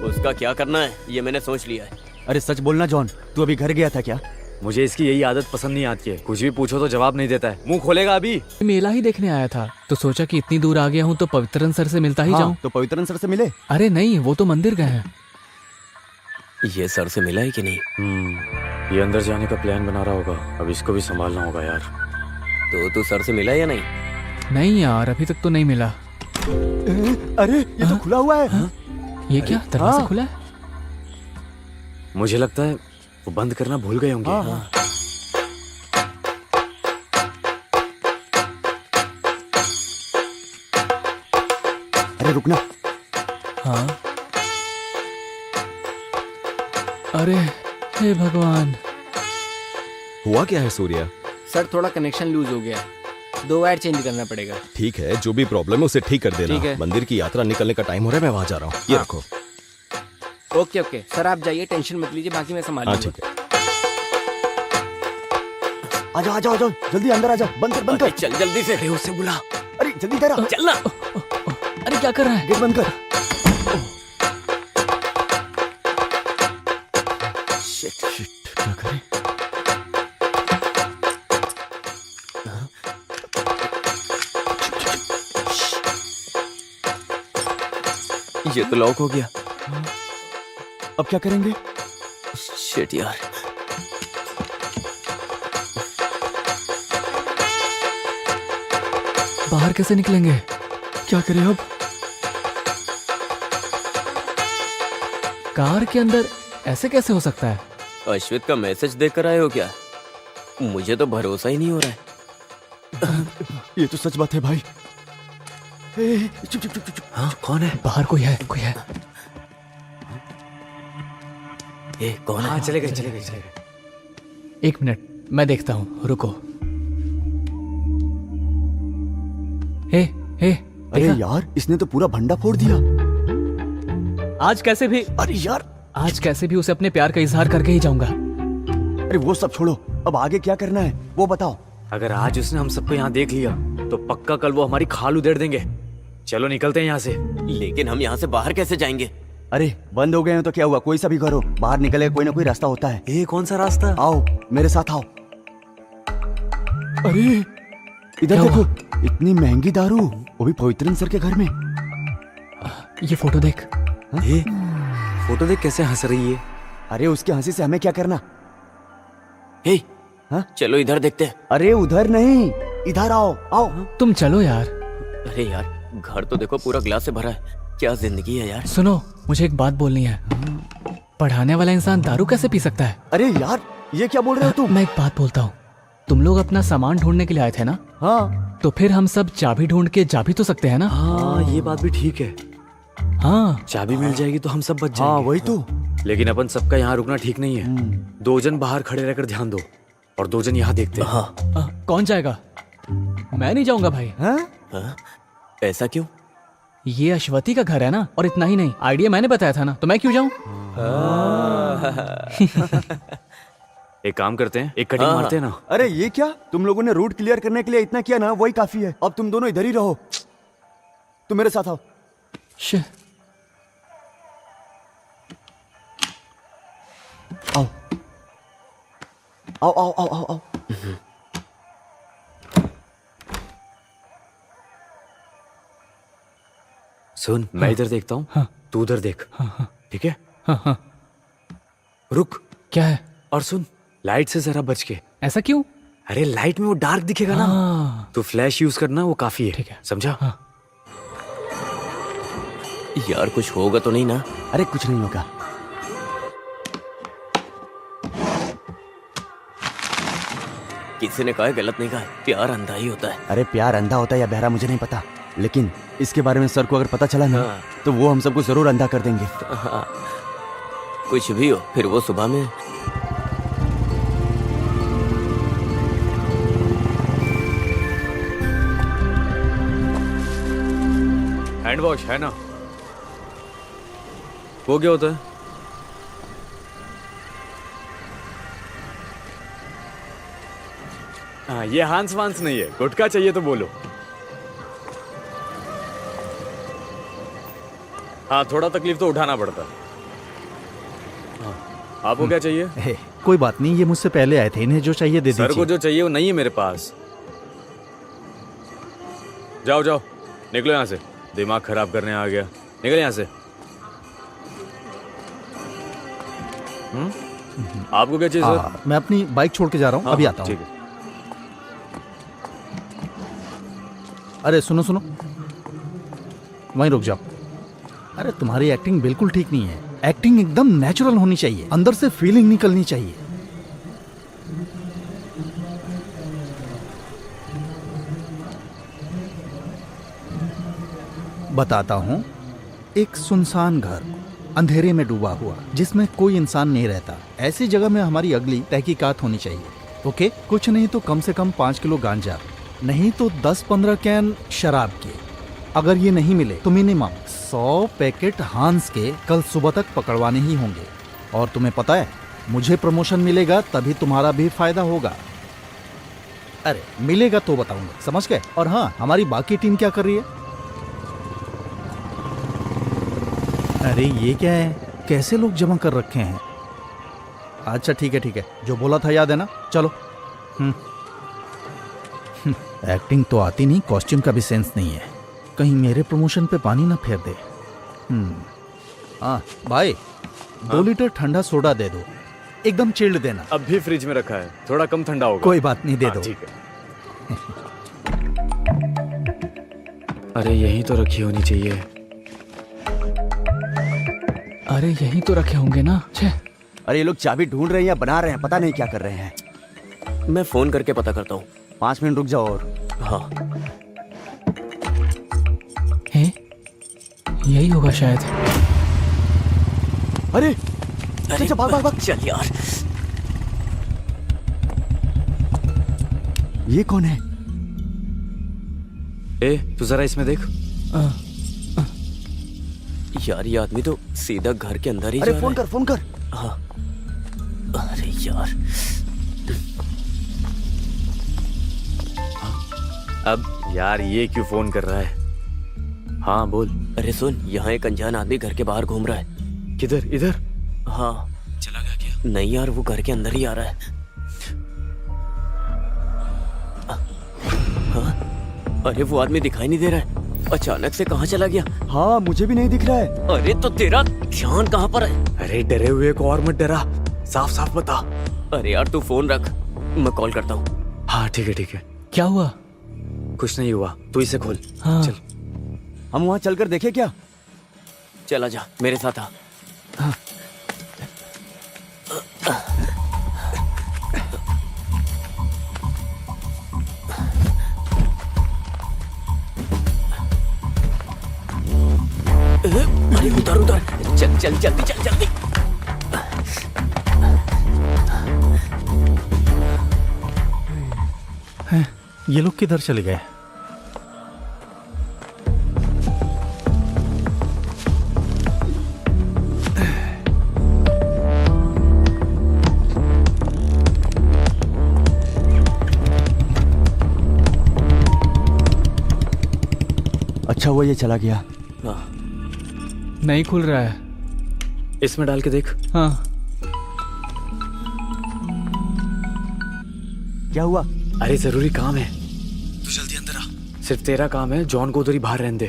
उसका क्या करना है ये मैंने सोच लिया है। अरे सच बोलना जॉन, तू अभी घर गया था क्या? मुझे इसकी यही आदत पसंद नहीं आती है। कुछ भी पूछो तो जवाब नहीं देता है, मुंह खोलेगा अभी। मेला ही देखने आया था तो सोचा कि इतनी दूर आ गया हूँ तो पवित्रन सर से मिलता ही जाऊं। तो पवित्रन सर से मिले? अरे नहीं, वो तो मंदिर गए हैं। ये सर से मिला है कि नहीं? ये अंदर जाने का प्लान बना रहा होगा। अब इसको भी संभालना होगा यार। तो तू सर से मिला या नहीं? नहीं यार, अभी तक तो नहीं मिला। अरे ये तो खुला हुआ है। ये क्या दरवाजा खुला है? मुझे लगता है वो बंद करना भूल गए होंगे। अरे रुकना। हाँ। अरे हे भगवान। हुआ क्या है सूर्या? सर, थोड़ा कनेक्शन लूज हो गया, 2 वायर चेंज करना पड़ेगा। ठीक है, जो भी प्रॉब्लम है उसे ठीक कर देना। ठीक है। मंदिर की यात्रा निकलने का टाइम हो रहा है, मैं वहां जा रहा हूँ। ये रखो। ओके ओके सर, आप जाइए, टेंशन मत लीजिए, बाकी मैं संभाल हाँ लूंगा। ठीक है। आजा आजा आजा, जल्दी अंदर आजा। बंद कर बंद कर। चल जल्दी से। अरे उससे बुला। अरे जल्दी तेरा। चलना। अरे क्या कर रहा है? गेट बंद कर। शिट, क्या करें? ये तो लॉक हो गया। अब क्या करेंगे? शिट यार। बाहर कैसे निकलेंगे? क्या करें अब? कार के अंदर ऐसे कैसे हो सकता है? अश्वित का मैसेज देकर आए हो क्या? मुझे तो भरोसा ही नहीं हो रहा है। ये तो सच बात है भाई। चुप चुप चुप चुप। हाँ, कौन है? बाहर कोई है, कोई है। कौन है? हाँ, चले गए। 1 मिनट, मैं देखता हूँ, रुको। हे, अरे यार, इसने तो पूरा भंडा फोड़ दिया। आज कैसे भी, अरे यार, आज कैसे भी उसे अपने प्यार का इजहार करके ही जाऊंगा। अरे वो सब छोड़ो, अब आगे क्या करना है वो बताओ। अगर आज उसने हम सबको यहाँ देख लिया तो पक्का कल वो हमारी खाल उधेड़ देंगे। चलो निकलते हैं यहाँ से। लेकिन हम यहाँ से बाहर कैसे जाएंगे? अरे बंद हो गए हैं तो क्या हुआ, कोई सा भी घर हो, बाहर निकले कोई ना कोई रास्ता होता है। ये कौन सा रास्ता? आओ मेरे साथ आओ। अरे इधर क्या देखो, इतनी महंगी दारू, वो भी पवित्रन सर के घर में। ये फोटो देख। ये फोटो देख कैसे हंस रही है। अरे उसकी हंसी से हमें क्या करना? चलो इधर देखते हैं। अरे उधर नहीं, इधर आओ आओ। तुम चलो यार। अरे यार, घर तो देखो पूरा ग्लास से भरा है। क्या जिंदगी है यार। सुनो, मुझे एक बात बोलनी है। पढ़ाने वाला इंसान दारू कैसे पी सकता है? अरे यार, ये क्या बोल रहे हो तुम? मैं एक बात बोलता हूँ, तुम लोग अपना सामान ढूंढने के लिए आए थे ना? हाँ। तो फिर हम सब चाबी ढूंढ के जा भी तो सकते हैं ना? हाँ, ये बात भी ठीक है। हाँ, चाबी मिल जाएगी तो हम सब बच जाएंगे। हाँ वही तो। लेकिन अपन सबका यहाँ रुकना ठीक नहीं है। 2 जन बाहर खड़े रहकर ध्यान दो। और 2 जन यहाँ देखते हैं। हाँ। कौन जाएगा? मैं नहीं जाऊंगा भाई। हाँ? ऐसा क्यों? ये अश्वती का घर है ना, और इतना ही नहीं, आइडिया मैंने बताया था ना, तो मैं क्यों जाऊं? एक काम करते हैं, एक कटिंग मारते हैं ना। अरे ये क्या, तुम लोगों ने रूट क्लियर करने के लिए इतना किया ना, वही काफी है। अब तुम दोनों इधर ही रहो, तुम मेरे साथ आओ। आओ आओ आओ आओ आओ आओ। सुन, मैं इधर देखता हूँ, तू उधर देख। ठीक है? रुक। क्या है? और सुन, लाइट से जरा बच के। ऐसा क्यों? अरे लाइट में वो डार्क दिखेगा ना, तो फ्लैश यूज करना, वो काफी है। ठीक है, समझा? यार कुछ होगा तो नहीं ना? अरे कुछ नहीं होगा। किसी ने कहा है, गलत नहीं कहा है, प्यार अंधा ही होता है। अरे प्यार अंधा होता है या बहरा मुझे नहीं पता, लेकिन इसके बारे में सर को अगर पता चला ना, तो वो हम सबको जरूर अंधा कर देंगे। हाँ। कुछ भी हो, फिर वो सुबह में। हैंड वॉश है ना? वो क्या होता है? हाँ, ये हांस वांस नहीं है, गुटखा चाहिए तो बोलो। हाँ, थोड़ा तकलीफ तो उठाना पड़ता। हाँ, आपको क्या चाहिए? कोई बात नहीं, ये मुझसे पहले आए थे, इन्हें जो चाहिए दे दीजिए। सर को जो चाहिए वो नहीं है मेरे पास। जाओ जाओ, निकलो यहाँ से, दिमाग खराब करने आ गया। निकल यहाँ से। आपको क्या चाहिए सर? मैं अपनी बाइक छोड़ के जा रहा हूँ, अभी आता हूँ। ठीक है। अरे सुनो सुनो, वहीं रुक जाओ। अरे तुम्हारी एक्टिंग बिल्कुल ठीक नहीं है। एक्टिंग एकदम नेचुरल होनी चाहिए, अंदर से फीलिंग निकलनी चाहिए। बताता हूँ, एक सुनसान घर, अंधेरे में डूबा हुआ, जिसमें कोई इंसान नहीं रहता, ऐसी जगह में हमारी अगली तहकीकात होनी चाहिए। ओके? कुछ नहीं तो कम से कम 5 किलो गांजा, नहीं तो 10-15 कैन शराब के। अगर ये नहीं मिले तो मिनिमम 100 पैकेट हांस के कल सुबह तक पकड़वाने ही होंगे। और तुम्हें पता है, मुझे प्रमोशन मिलेगा तभी तुम्हारा भी फायदा होगा। अरे मिलेगा तो बताऊंगा, समझ गए? और हाँ, हमारी बाकी टीम क्या कर रही है? अरे ये क्या है, कैसे लोग जमा कर रखे हैं? अच्छा ठीक है ठीक है, जो बोला था याद है ना? चलो। एक्टिंग तो आती नहीं, कॉस्ट्यूम का भी सेंस नहीं है, कहीं मेरे प्रमोशन पे पानी ना फेर दे। हाँ भाई, 2 लीटर ठंडा सोडा दे दो, एकदम चिल्ड देना। अब भी फ्रिज में रखा है, थोड़ा कम ठंडा होगा। कोई बात नहीं, दे दो। ठीक है। अरे यही तो रखी होनी चाहिए। अरे यही तो रखे होंगे ना। छे। अरे ये लोग चाबी ढूंढ रहे हैं या बना रहे हैं, पता नहीं क्या कर रहे हैं। मैं फोन करके पता करता हूँ। 5 मिनट रुक जाओ। और हाँ, यही होगा शायद। अरे अरे भाग भाग भाग। चल यार। ये कौन है? तू जरा इसमें देख। यार ये आदमी तो सीधा घर के अंदर ही अरे जा फोन रहा कर, फोन कर। है। हाँ। अरे यार, अब यार ये क्यों फोन कर रहा है? हाँ बोल। अरे सुन, यहाँ एक अनजान आदमी घर के बाहर घूम रहा है। किधर? इधर? हाँ। चला गया क्या? नहीं यार, वो घर के अंदर ही आ रहा है। हाँ? अरे वो आदमी दिखाई नहीं दे रहा है, अचानक से कहाँ चला गया? हाँ मुझे भी नहीं दिख रहा है। अरे तो तेरा ध्यान कहाँ पर है? अरे डरे हुए को और मत डरा, साफ साफ बता। अरे यार तू फोन रख, मैं कॉल करता हूँ। हाँ ठीक है ठीक है। क्या हुआ? कुछ नहीं हुआ, तू इसे खोल। हाँ। चल। हम वहाँ चलकर देखें क्या? चला जा, मेरे साथ आ। हाँ। अरे उधर उधर, चल चल जल्दी चल जल्दी। ये लोग किधर चले गए? अच्छा हुआ ये चला गया। नहीं खुल रहा है। इसमें डाल के देख। हाँ। क्या हुआ? अरे जरूरी काम है, तू जल्दी अंदर आ। सिर्फ तेरा काम है, जॉन को उधर ही बाहर रहने दे।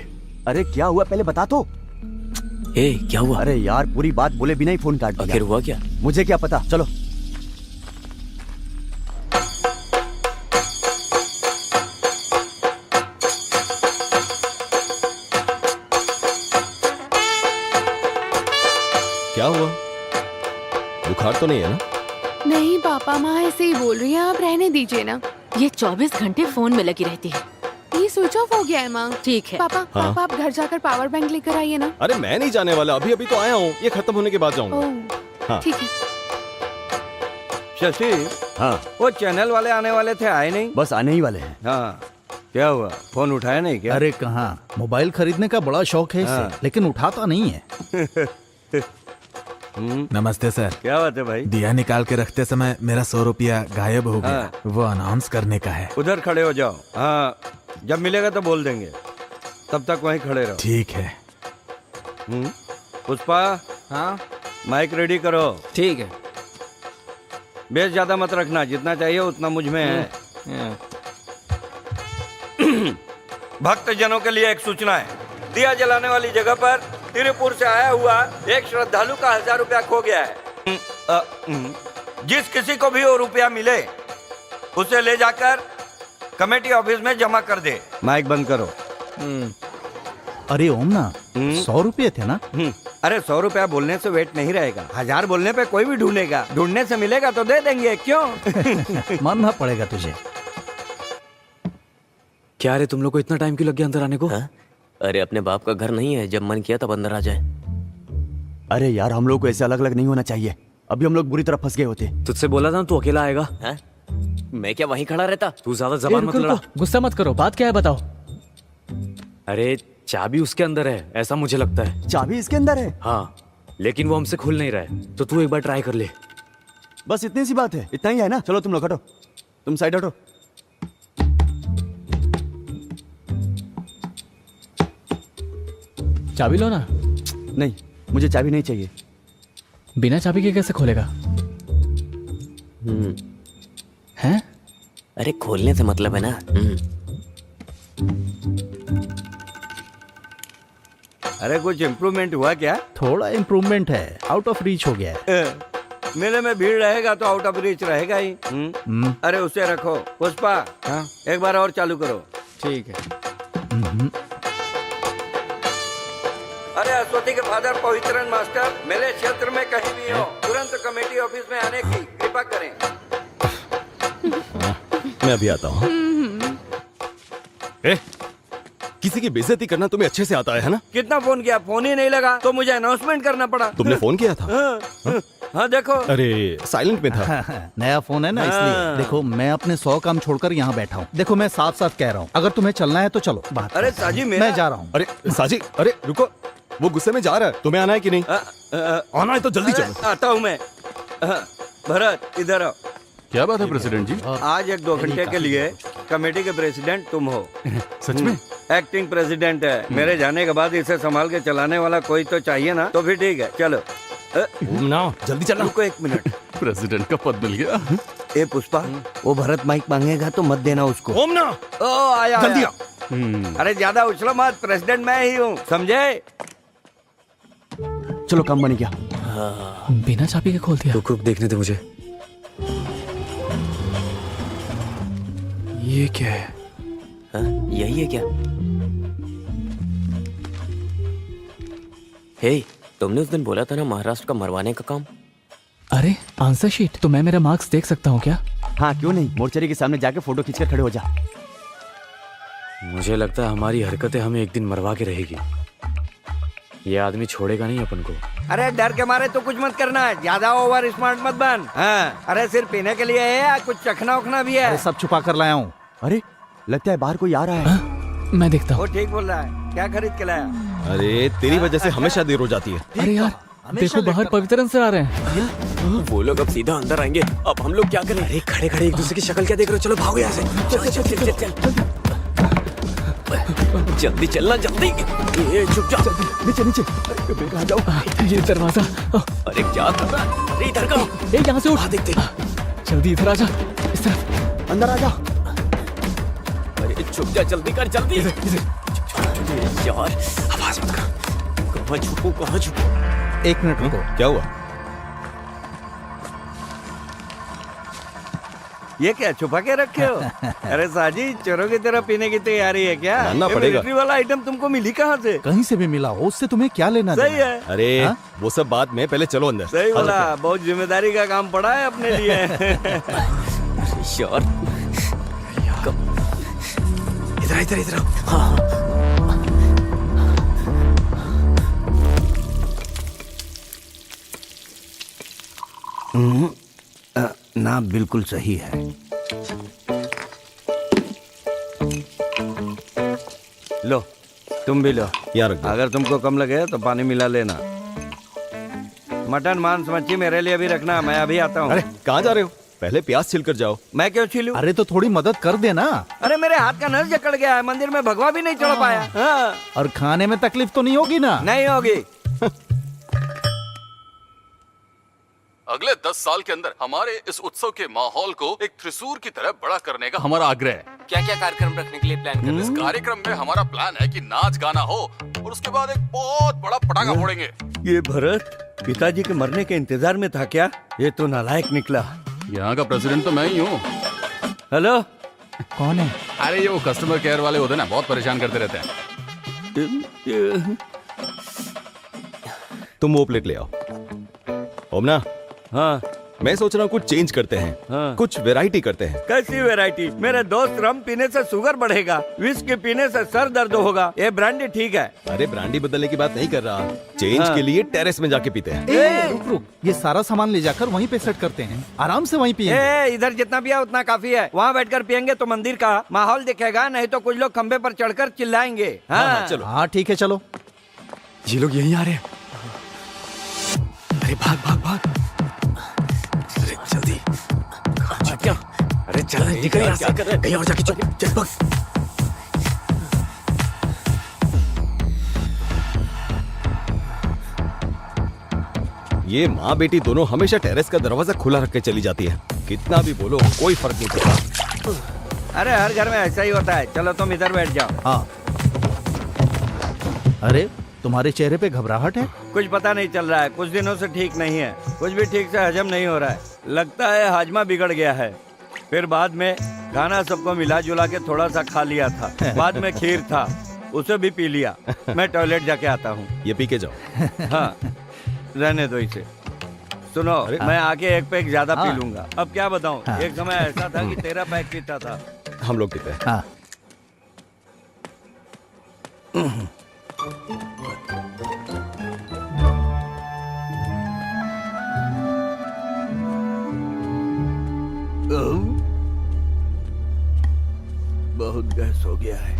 अरे क्या हुआ पहले बता तो। ए, क्या हुआ? अरे यार पूरी बात बोले बिना ही फोन काट दिया। आखिर हुआ क्या? मुझे क्या पता, चलो। क्या हुआ? बुखार तो नहीं है ना? नहीं पापा, माँ ऐसे ही बोल रही है, आप रहने दीजिए ना। ये 24 घंटे फोन में लगी रहती है। ये स्विच ऑफ हो गया है माँ। ठीक है। पापा हाँ? पापा आप घर जाकर पावर बैंक लेकर आइए ना। अरे मैं नहीं जाने वाला, अभी अभी तो आया हूँ, ये खत्म होने के बाद जाऊंगा। ओह हाँ। ठीक है। शशि, हाँ वो चैनल वाले आने वाले थे, आए नहीं? बस आने ही वाले हैं। हाँ, क्या हुआ? फोन उठाया नहीं क्या? अरे कहाँ, मोबाइल खरीदने का बड़ा शौक है इसे, हाँ। लेकिन उठाता नहीं है। नमस्ते सर। क्या बात है भाई? दिया निकाल के रखते समय मेरा 100 रुपया गायब हो गया। हाँ। वो अनाउंस करने का है। उधर खड़े हो जाओ। हाँ, जब मिलेगा तो बोल देंगे, तब तक वहीं खड़े रहो। ठीक है। पुष्पा, हाँ माइक रेडी करो। ठीक है। बेस ज्यादा मत रखना, जितना चाहिए उतना मुझ में है। भक्त जनों के लिए एक सूचना है। दिया जलाने वाली जगह पर तिरुपुर से आया हुआ एक श्रद्धालु का 1000 रुपया खो गया है। जिस किसी को भी वो रुपया मिले उसे ले जाकर कमेटी ऑफिस में जमा कर दे। माइक बंद करो। अरे ओम ना, 100 रुपये थे ना? अरे 100 रुपया बोलने से वेट नहीं रहेगा, 1000 बोलने पे कोई भी ढूंढेगा, ढूंढने से मिलेगा तो दे देंगे, क्यों? मानना पड़ेगा तुझे। क्या रे, तुम लोग को इतना टाइम क्यों लग गया अंदर आने को? हाँ? अरे अपने बाप का घर नहीं है, जब मन किया तब अंदर आ जाए। अरे यार हम लोग को ऐसे अलग अलग नहीं होना चाहिए, अभी हम लोग बुरी तरह फंस गए होते। तुझसे बोला था ना तू अकेला आएगा। हाँ? मैं क्या वहीं खड़ा रहता? तू ज्यादा जबान मत लड़ा। गुस्सा मत करो, बात क्या है बताओ। अरे चाबी उसके अंदर है, ऐसा मुझे लगता है। चाबी इसके अंदर है? हाँ, लेकिन वो हमसे खुल नहीं रहा है, तो तू एक बार ट्राई कर ले। बस इतनी सी बात है, इतना ही है ना? चलो तुम लोग हटो, तुम साइड हटो। चाबी लो ना। नहीं, मुझे चाबी नहीं चाहिए। बिना चाबी के कैसे खोलेगा? हैं? अरे खोलने से मतलब है ना। अरे कुछ इम्प्रूवमेंट हुआ क्या? थोड़ा इम्प्रूवमेंट है, आउट ऑफ रीच हो गया है। मेले में भीड़ रहेगा तो आउट ऑफ रीच रहेगा ही। अरे उसे रखो। पुष्पा, हाँ एक बार और चालू करो। ठीक है। अरे अश्वती के फादर पवित्रन मास्टर मेरे क्षेत्र में कहीं भी हो, तुरंत कमेटी ऑफिस में आने की कृपा करें। मैं अभी आता हूँ। किसी की बेइज्जती करना तुम्हें अच्छे से आता है ना? कितना फोन किया, फोन ही नहीं लगा तो मुझे अनाउंसमेंट करना पड़ा। तुमने फोन किया था? हाँ देखो। अरे साइलेंट में था। नया फोन है ना, इसलिए। देखो मैं अपने 100 काम छोड़कर यहाँ बैठा हूँ। देखो मैं साफ साफ कह रहा हूँ, अगर तुम्हें चलना है तो चलो। बात अरे साजी मेरा... मैं जा रहा हूँ। अरे साजी, अरे रुको, वो गुस्से में जा रहा है, तुम्हें आना है कि नहीं? आना है तो जल्दी चलो। आता हूँ मैं। भरत इधर आओ। क्या बात है प्रेसिडेंट जी? आज 1-2 घंटे के लिए कमेटी के प्रेसिडेंट तुम हो। सच में? एक्टिंग प्रेसिडेंट है। मेरे जाने के बाद इसे संभाल के चलाने वाला कोई तो चाहिए ना, तो फिर ठीक है, चलो। ना जल्दी चलना। रुको 1 मिनट। प्रेसिडेंट का पद मिल गया। ए पुष्पा, वो भरत माइक मांगेगा तो मत देना उसको। ओम ना, ओ आया जल्दी आया। अरे ज्यादा उछलो मत, प्रेसिडेंट मैं ही हूँ, समझे? चलो काम बन गया। बिना चाबी के खोल दिया। रुक रुक, देखने दे मुझे। ये क्या है? हाँ? यही है क्या? हे, तुमने उस दिन बोला था ना महाराष्ट्र का मरवाने का काम। अरे आंसर शीट, तो मैं मेरा मार्क्स देख सकता हूँ क्या? हाँ क्यों नहीं, मोर्चरी के सामने जाके फोटो खींचकर खड़े हो जा। मुझे लगता है हमारी हरकतें हमें एक दिन मरवा के रहेगी। ये आदमी छोड़ेगा नहीं अपन को। अरे डर के मारे तो कुछ मत करना, ज्यादा ओवर स्मार्ट मत बन। हाँ, अरे सिर्फ पीने के लिए है या कुछ चखना उखना भी है? सब छुपा कर लाया हूँ। अरे लगता है बाहर कोई आ रहा है। मैं देखता वो हूँ। ठीक बोल रहा है, क्या खरीद के लाया? अरे तेरी वजह से हमेशा देर हो जाती है। अरे यार देखो बाहर पवित्रन सर आ रहे हैं। वो लोग अब सीधा अंदर आएंगे, अब हम लोग क्या करें? अरे खड़े खड़े एक दूसरे की शक्ल क्या देख रहे हो? चलो भागो यहाँ से। चल चल चल चल चल जल्दी चलना जल्दी। ये चुप जा। नीचे नीचे आ जाओ। ये दरवाजा। अरे क्या कर रहा है? अरे इधर का यहाँ से उठ। देखते। जल्दी इधर आ जा। इस तरफ अंदर आ जा। अरे चुप जा, जल्दी कर जल्दी। यार आवाज मत कर। कहाँ छुपू कहाँ छुपू? 1 मिनट रुको। क्या हुआ? ये क्या छुपा के रखे हो? अरे साजी चोरों की तरह पीने की तैयारी है क्या? मानना ये पड़ेगा। मिलिट्री वाला आइटम तुमको मिली कहाँ से? कहीं से भी मिला हो उससे तुम्हें क्या लेना सही देना? है, अरे हाँ? वो सब बात में, पहले चलो अंदर। सही बोला, बहुत जिम्मेदारी का काम पड़ा है अपने लिए। यार इधर इधर इधर। हाँ ना बिल्कुल सही है। लो तुम भी लो। यहाँ रख दो। अगर तुमको कम लगे तो पानी मिला लेना। मटन मांस मच्छी मेरे लिए भी रखना, मैं अभी आता हूँ। अरे कहाँ जा रहे हो? पहले प्याज छिल कर जाओ। मैं क्यों छीलूं? अरे तो थोड़ी मदद कर देना। अरे मेरे हाथ का नस जकड़ गया है, मंदिर में भगवा भी नहीं चढ़ पाया। हाँ। और खाने में तकलीफ तो नहीं होगी ना? नहीं होगी। अगले 10 साल के अंदर हमारे इस उत्सव के माहौल को एक त्रिशूल की तरह बड़ा करने का हमारा आग्रह है। क्या क्या कार्यक्रम रखने के लिए प्लान कर रहे इस कार्यक्रम में हमारा प्लान है कि नाच गाना हो और उसके बाद एक बहुत बड़ा पटाखा फोड़ेंगे। ये भरत पिताजी के मरने के इंतजार में था क्या? ये तो नालायक निकला। यहाँ का प्रेसिडेंट तो मैं ही हूँ। हेलो कौन है? अरे ये वो कस्टमर केयर वाले होते हैं ना, बहुत परेशान करते रहते हैं। तुम वो प्लेट ले आओ। ओमना, हाँ मैं सोच रहा हूँ कुछ चेंज करते हैं। हाँ। कुछ वैरायटी करते हैं। कैसी वैरायटी? मेरे दोस्त रम पीने से शुगर बढ़ेगा, विस्की पीने से सर दर्द होगा, ये ब्रांडी ठीक है। अरे ब्रांडी बदलने की बात नहीं कर रहा, चेंज हाँ। के लिए टेरेस में जाके पीते हैं। रुक रुक, ये सारा सामान ले जाकर वहीं पे सेट करते हैं, आराम से वहीं पिएंगे। इधर जितना पिया उतना काफी है। वहाँ बैठकर पियेंगे तो मंदिर का माहौल दिखेगा, नहीं तो कुछ लोग खंबे पर चढ़कर चिल्लाएंगे। हाँ चलो। हाँ ठीक है चलो। ये लोग यहीं आ रहे हैं। अरे भाग भाग भाग। अरे जल्दी। क्या? अरे चल निकल यहाँ से। कहीं और जाके चुप चल भाग। ये माँ बेटी दोनों हमेशा टेरेस का दरवाजा खुला रख के चली जाती है। कितना भी बोलो कोई फर्क नहीं पड़ता। अरे हर घर में ऐसा ही होता है। चलो तुम इधर बैठ जाओ। हाँ। अरे तुम्हारे चेहरे पे घबराहट है? कुछ पता नहीं चल रहा है, कुछ दिनों से ठीक नहीं है, कुछ भी ठीक से हजम नहीं हो रहा है। लगता है हाजमा बिगड़ गया है। फिर बाद में खाना सबको मिला जुला के थोड़ा सा खा लिया था, बाद में खीर था उसे भी पी लिया। मैं टॉयलेट जाके आता हूँ। ये पी के जाओ। हाँ रहने दो इसे। सुनो मैं आके एक पैक ज्यादा पी लूंगा। अब क्या बताऊँ, एक समय ऐसा था कि 13 पैक पीता था। हम लोग पीते हैं। हाँ। बहुत गैस हो गया है।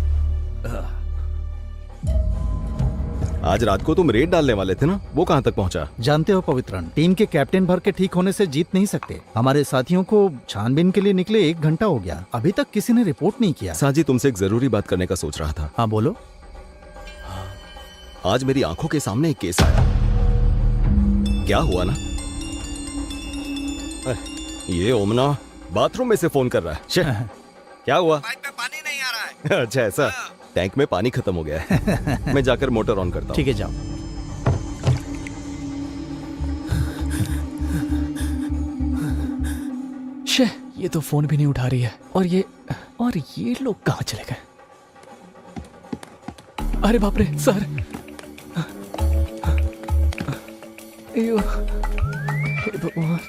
आज रात को तुम रेड डालने वाले थे ना, वो कहाँ तक पहुँचा? जानते हो पवित्रन, टीम के कैप्टन भर के ठीक होने से जीत नहीं सकते। हमारे साथियों को छानबीन के लिए निकले 1 घंटा हो गया, अभी तक किसी ने रिपोर्ट नहीं किया। साजी तुमसे एक जरूरी बात करने का सोच रहा था। हाँ बोलो। आज मेरी आंखों के सामने एक केस आया। क्या हुआ ना, ये ओमना बाथरूम में से फोन कर रहा है। क्या हुआ? पाइप में पानी नहीं आ रहा है। अच्छा ऐसा, टैंक में पानी खत्म हो गया है। मैं जाकर मोटर ऑन करता हूँ। ठीक है जाओ। शे, ये तो फोन भी नहीं उठा रही है। और ये लोग कहाँ चले गए? अरे बाप रे सर। अयो, हे भगवान।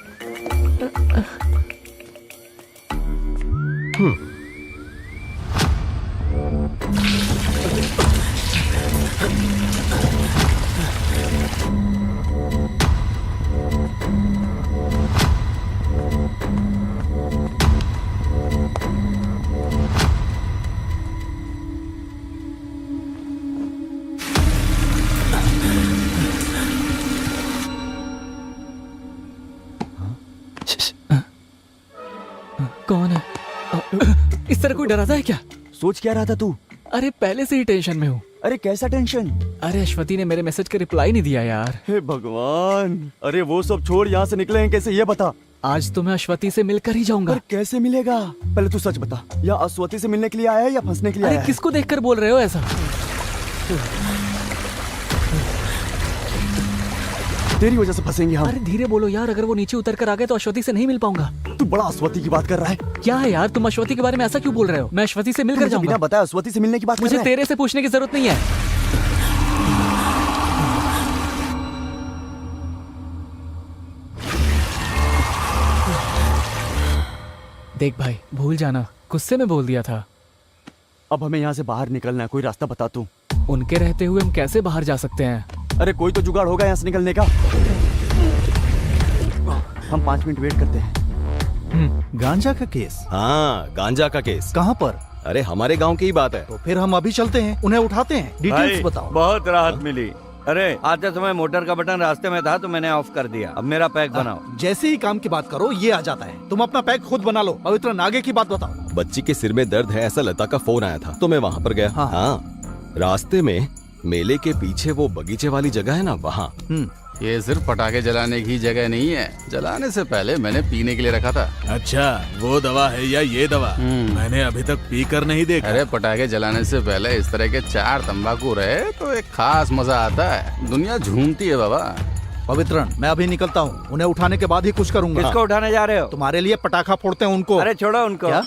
डरा था क्या? सोच क्या रहा था तू? अरे पहले से ही टेंशन में हूँ। अरे कैसा टेंशन? अरे अश्वती ने मेरे मैसेज का रिप्लाई नहीं दिया यार। हे भगवान, अरे वो सब छोड़, यहाँ से निकले हैं कैसे ये बता। आज तो मैं अश्वती से मिलकर ही जाऊंगा। पर कैसे मिलेगा? पहले तू सच बता, या अश्वती से मिलने के लिए आया है या फंसने के लिए आया अरे है? किसको देखकर बोल रहे हो ऐसा? तेरी वजह से फंसेंगे हम। अरे धीरे बोलो यार, अगर वो नीचे उतर कर आ गए तो अश्वती से नहीं मिल पाऊंगा। तू बड़ा अश्वती की बात कर रहा है। क्या है यार, तुम अश्वती के बारे में ऐसा क्यों बोल रहे हो? मैं अश्वती से मिलकर मुझे जाऊंगा। बिना बताए अश्वती से मिलने की बात कर मुझे रहा है? तेरे से पूछने की जरूरत नहीं है। देख भाई, भूल जाना, गुस्से में बोल दिया था। अब हमें यहाँ से बाहर निकलना है, कोई रास्ता बता तू। उनके रहते हुए हम कैसे बाहर जा सकते हैं? अरे कोई तो जुगाड़ होगा यहाँ से निकलने का। हम 5 मिनट वेट करते हैं। गांजा का केस? हाँ, गांजा का केस। कहाँ पर? अरे हमारे गांव की ही बात है। तो फिर हम अभी चलते हैं, उन्हें उठाते हैं। डिटेल्स भाई, बताओ। बहुत राहत मिली। अरे आते समय मोटर का बटन रास्ते में था तो मैंने ऑफ कर दिया। अब मेरा पैक बनाओ। जैसे ही काम की बात करो ये आ जाता है। तुम अपना पैक खुद बना लो। पवित्र आगे की बात बताओ। बच्ची के सिर में दर्द है ऐसा लता का फोन आया था, तो मैं वहाँ पर गया। हाँ, रास्ते में मेले के पीछे वो बगीचे वाली जगह है ना, वहाँ। ये सिर्फ पटाखे जलाने की जगह नहीं है, जलाने से पहले मैंने पीने के लिए रखा था। अच्छा, वो दवा है या ये दवा? मैंने अभी तक पी कर नहीं देखा। अरे पटाखे जलाने से पहले इस तरह के 4 तंबाकू रहे तो एक खास मजा आता है। दुनिया झूमती है बाबा। पवित्रन, मैं अभी निकलता हूँ, उन्हें उठाने के बाद ही कुछ करूंगा। किसको उठाने जा रहे हो? तुम्हारे लिए पटाखा फोड़ते हैं उनको। अरे छोड़ो उनको। क्या?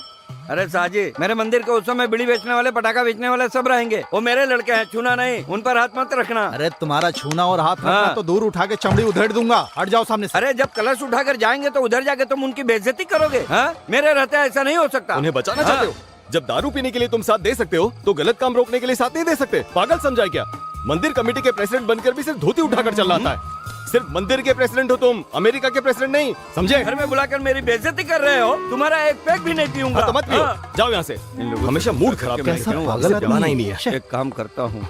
अरे साजी, मेरे मंदिर के उत्सव में बीड़ी बेचने वाले, पटाखा बेचने वाले सब रहेंगे। वो मेरे लड़के हैं, छूना नहीं, उन पर हाथ मत रखना। अरे तुम्हारा छूना और हाथ रखना तो दूर उठा के चमड़ी उधेड़ दूंगा। हट जाओ सामने से। अरे जब कलश उठाकर जाएंगे तो उधर जाके तुम उनकी बेइज्जती करोगे। हाँ? मेरे रहते ऐसा नहीं हो सकता। उन्हें बचाना चाहते हो? जब दारू पीने के लिए तुम साथ दे सकते हो तो गलत काम रोकने के लिए साथ नहीं दे सकते? पागल समझा क्या? मंदिर कमेटी के प्रेसिडेंट बनकर भी सिर्फ धोती उठाकर चल रहा है। सिर्फ मंदिर के प्रेसिडेंट हो तुम, अमेरिका के प्रेसिडेंट नहीं, समझे? घर में बुलाकर मेरी बेइज्जती कर रहे हो। तुम्हारा एक पैक भी नहीं पीऊंगा। हाँ, तो मत पियो। जाओ यहाँ से। हमेशा मूड खराब कैसा करके पागल पिलाना आदमी ही नहीं है। एक काम करता हूँ,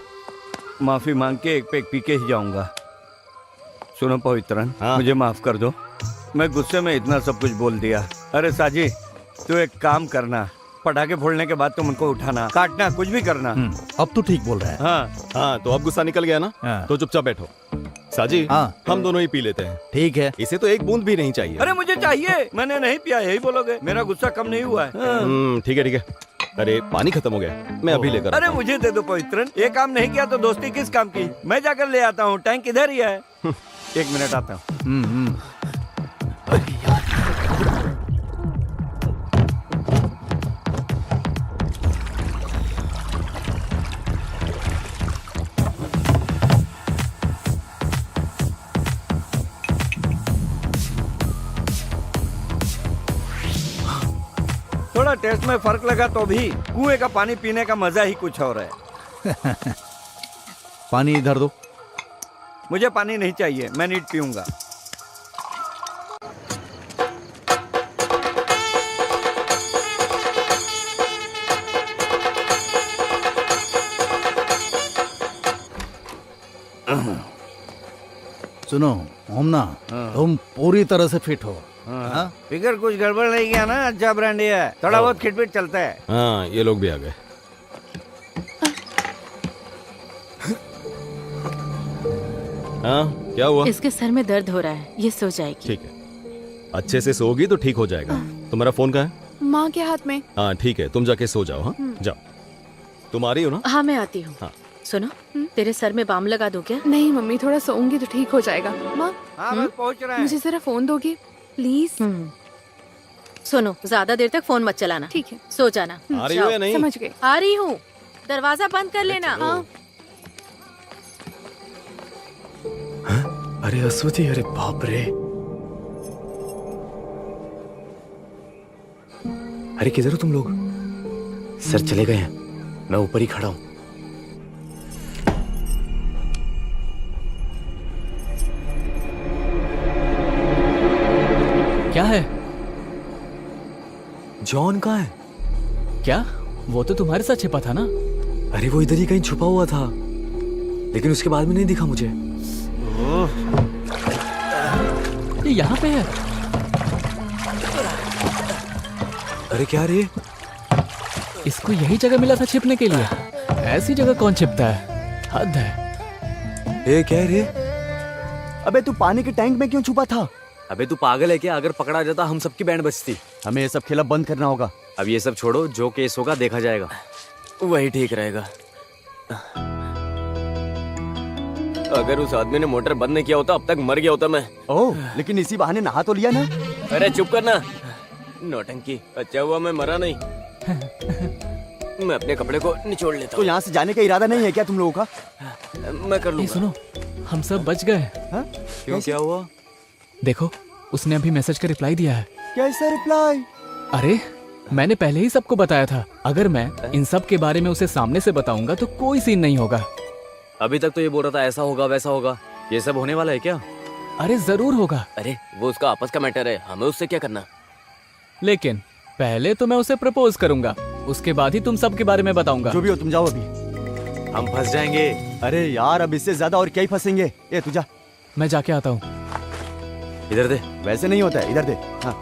माफी मांग के एक पैक पी के ही जाऊंगा। सुनो पवित्रन, मुझे माफ कर दो, मैं गुस्से में इतना सब कुछ बोल दिया। अरे साजी, तू एक काम करना, पटाखे फोड़ने के बाद तुम उनको उठाना, काटना, कुछ भी करना। अब तो ठीक बोल रहा है। हाँ, तो अब गुस्सा निकल गया ना? तो चुपचाप बैठो। साजी, हम दोनों ही पी लेते हैं। ठीक है। इसे तो एक बूंद भी नहीं चाहिए। अरे मुझे चाहिए, मैंने नहीं पिया, यही बोलोगे? मेरा गुस्सा कम नहीं हुआ है। ठीक है ठीक है। अरे पानी खत्म हो गया, मैं अभी लेकर। अरे मुझे दे दो पवित्रन, ये काम नहीं किया तो दोस्ती किस काम की? मैं जाकर ले आता हूँ, टैंक इधर ही है। 1 मिनट आता हूँ। थोड़ा टेस्ट में फर्क लगा तो भी कुएं का पानी पीने का मजा ही कुछ और है। पानी इधर दो। मुझे पानी नहीं चाहिए, मैं नीट पीऊंगा। सुनो ओमना, तुम पूरी तरह से फिट हो। फिकर कुछ गड़बड़ नहीं किया ना? अच्छा ब्रांडी है, थोड़ा बहुत खिटपिट चलता है। हाँ, ये लोग भी आ गए। हाँ, क्या हुआ? इसके सर में दर्द हो रहा है, ये सो जाएगी। ठीक है, अच्छे से सोगी तो ठीक हो जाएगा। तुम्हारा फोन कहाँ है? माँ के हाथ में। हाँ ठीक है, तुम जाके सो जाओ। हाँ जाओ। तुम आ रही हो ना? हाँ मैं आती हूँ। हाँ। सुनो, तेरे सर में बाम लगा दो क्या? नहीं मम्मी, थोड़ा सोऊंगी तो ठीक हो जाएगा। माँ, हाँ बस पहुँच रहा है। मुझे जरा फोन दोगे प्लीज? सुनो, ज्यादा देर तक फोन मत चलाना। ठीक है, सो जाना। आ रही हो या नहीं? समझ गए। आ रही हूँ, दरवाजा बंद कर लेना। हाँ। अरे अश्वती, अरे बाप रे। अरे किधर हो तुम लोग? सर चले गए हैं, मैं ऊपर ही खड़ा हूं। क्या है? जॉन कहाँ है? क्या? वो तो तुम्हारे साथ छिपा था ना? अरे वो इधर ही कहीं छुपा हुआ था, लेकिन उसके बाद में नहीं दिखा मुझे। ये यहाँ पे है। अरे क्या रे? इसको यही जगह मिला था छिपने के लिए। ऐसी जगह कौन छिपता है, हद है। ये क्या है रे? अबे तू पानी के टैंक में क्यों छुपा था? अबे तू पागल है क्या? अगर पकड़ा जाता हम सबकी बैंड बजती। हमें ये सब खेला बंद करना होगा। अब ये सब छोड़ो, जो केस होगा देखा जाएगा। वही ठीक रहेगा। अगर उस आदमी ने मोटर बंद नहीं किया होता अब तक मर गया होता मैं। ओह, लेकिन इसी बहाने नहा तो लिया ना। अरे चुप करना, नौटंकी। अच्छा हुआ मैं मरा नहीं। मैं अपने कपड़े को निचोड़ लेता तो हूँ। यहाँ से जाने का इरादा नहीं है क्या तुम लोगों का? मैं कर लूंगा। सुनो, हम सब बच गए। क्यों, क्या हुआ? देखो, उसने अभी मैसेज का रिप्लाई दिया है। कैसा रिप्लाई? अरे मैंने पहले ही सबको बताया था, अगर मैं इन सब के बारे में उसे सामने से बताऊंगा तो कोई सीन नहीं होगा। अभी तक तो ये बोल रहा था ऐसा होगा वैसा होगा। ये सब होने वाला है क्या? अरे जरूर होगा। अरे वो उसका आपस का मैटर है, हमें उससे क्या करना। लेकिन पहले तो मैं उसे प्रपोज करूंगा, उसके बाद ही तुम सब के बारे में बताऊंगा। जो भी हो तुम जाओ अभी। हम फंस जाएंगे। अरे यार, अब इससे ज्यादा और क्या ही फंसेंगे। ए तू जा। मैं जाके आता हूँ। इधर दे। वैसे नहीं होता है, इधर दे। हाँ।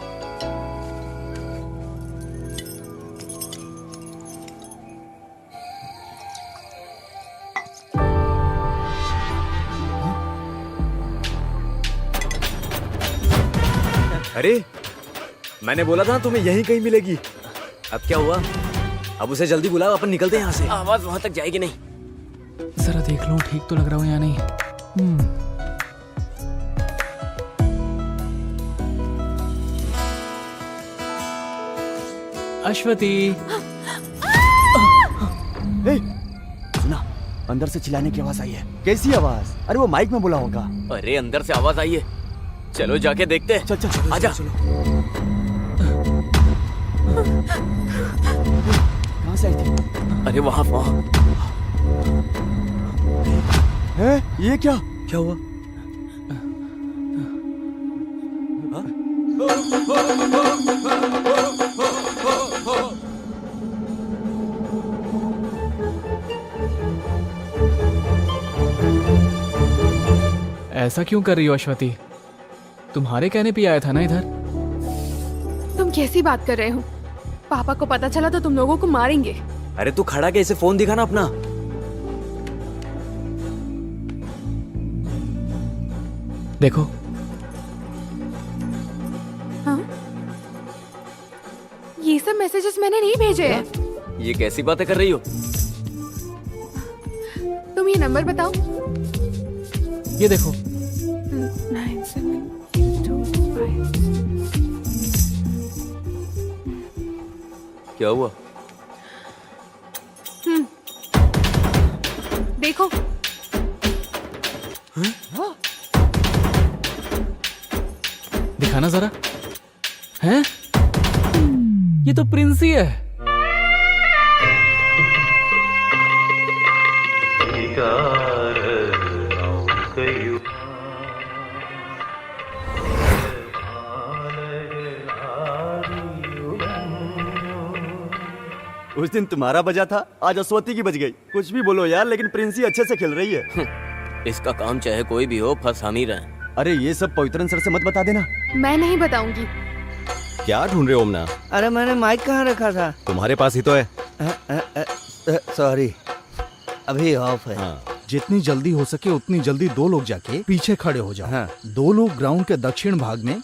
अरे मैंने बोला था तुम्हें यहीं कहीं मिलेगी। अब क्या हुआ? अब उसे जल्दी बुलाओ, अपन निकलते हैं यहाँ से। आवाज वहां तक जाएगी नहीं। जरा देख लूं ठीक तो लग रहा हूँ या नहीं। अश्वती। ए, सुना, अंदर से चिल्लाने की आवाज आई है। कैसी आवाज? अरे वो माइक में बोला होगा। अरे अंदर से आवाज आई है, चलो जाके देखते हैं। चल चल आजा। कहाँ से आई थी? अरे वहाँ वहाँ। है? ये क्या? क्या हुआ? ऐसा क्यों कर रही हो अश्वती? तुम्हारे कहने पे आया था ना इधर। तुम कैसी बात कर रहे हो? पापा को पता चला तो तुम लोगों को मारेंगे। अरे तू खड़ा कैसे? फोन दिखा ना अपना। देखो। हाँ? ये सब मैसेजेस मैंने नहीं भेजे हैं। ये कैसी बातें कर रही हो? तुम ये नंबर बताओ। ये देखो। 9725। क्या हुआ? देखो। दिखाना जरा। हैं? ये तो प्रिंसी है। उस दिन तुम्हारा बजा था, आज अश्वती की बज गई। कुछ भी बोलो यार, लेकिन प्रिंसी अच्छे से खेल रही है। इसका काम चाहे कोई भी हो, फंस हम ही रहे। अरे ये सब पवित्रन सर से मत बता देना। मैं नहीं बताऊंगी। क्या ढूंढ रहे हो ओमना? अरे मैंने माइक कहाँ रखा था? तुम्हारे पास ही तो है। सॉरी, अभी ऑफ है। हाँ। जितनी जल्दी हो सके उतनी जल्दी 2 लोग जाके पीछे खड़े हो जाओ। हाँ। 2 लोग ग्राउंड के दक्षिण भाग में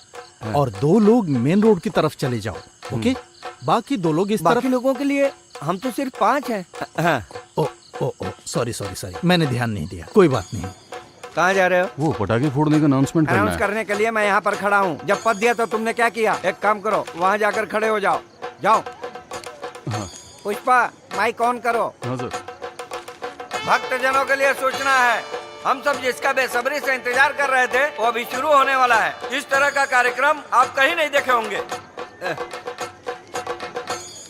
और 2 लोग मेन रोड की तरफ चले जाओ। ओके? बाकी 2 लोग इस तरफ। बाकी लोगों के लिए हम तो सिर्फ 5 हैं। हाँ। ओ ओ ओ सॉरी सॉरी सॉरी, मैंने ध्यान नहीं दिया। कोई बात नहीं। कहाँ जा रहे हो? वो पटाखे फोड़ने का अनाउंसमेंट अनाउंस करने के लिए मैं यहाँ पर खड़ा हूँ। जब पद दिया तो तुमने क्या किया? एक काम करो, वहाँ जाकर खड़े हो जाओ। जाओ। पुष्पा, माइक ऑन करो। भक्तजनों के लिए सूचना है, हम सब जिसका बेसब्री से इंतजार कर रहे थे वो अभी शुरू होने वाला है। इस तरह का कार्यक्रम आप कहीं नहीं देखे होंगे।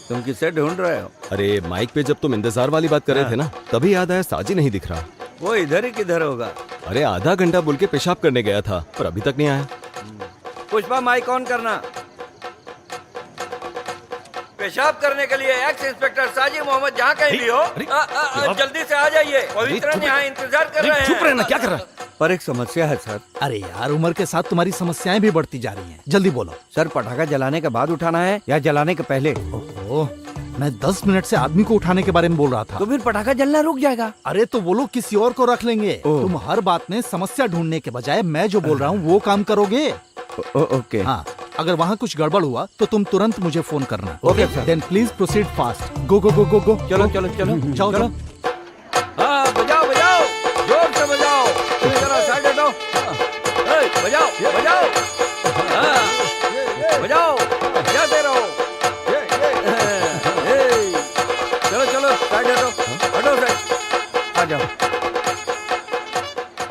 तुम किससे ढूंढ रहे हो? अरे माइक पे जब तुम इंतजार वाली बात कर रहे थे ना, तभी याद आया साजी नहीं दिख रहा। वो इधर ही किधर होगा? अरे आधा घंटा बोल के पेशाब करने गया था, पर अभी तक नहीं आया। पुष्पा, माइक ऑन करना। पेशाब करने के लिए एक्स इंस्पेक्टर साजी मोहम्मद जहाँ कहीं भी हो, जल्दी से आ जाइए। पवित्रन यहाँ इंतजार कर रहे हैं। चुप रहना, क्या कर रहा है? पर एक समस्या है सर। अरे यार, उम्र के साथ तुम्हारी समस्याएं भी बढ़ती जा रही हैं। जल्दी बोलो। सर, पटाखा जलाने के बाद उठाना है या जलाने के पहले? ओहो, मैं 10 मिनट से आदमी को उठाने के बारे में बोल रहा था। तो फिर पटाखा जलना रुक जाएगा। अरे तो वो लोग किसी और को रख लेंगे। तुम हर बात में समस्या ढूंढने के बजाय मैं जो बोल रहा हूँ वो काम करोगे। ओके। हाँ, अगर वहाँ कुछ गड़बड़ हुआ तो तुम तुरंत मुझे फोन करना। Okay sir. Then please proceed fast. Go go go go go. चलो चलो चलो जाओ चलो। जाओ। हाँ बजाओ बजाओ, जोर से बजाओ। जरा साइड हटो। बजाओ बजाओ, हाँ बजाओ, बजाते रहो। चलो चलो साइड हटो, हटो साइड, आ जाओ।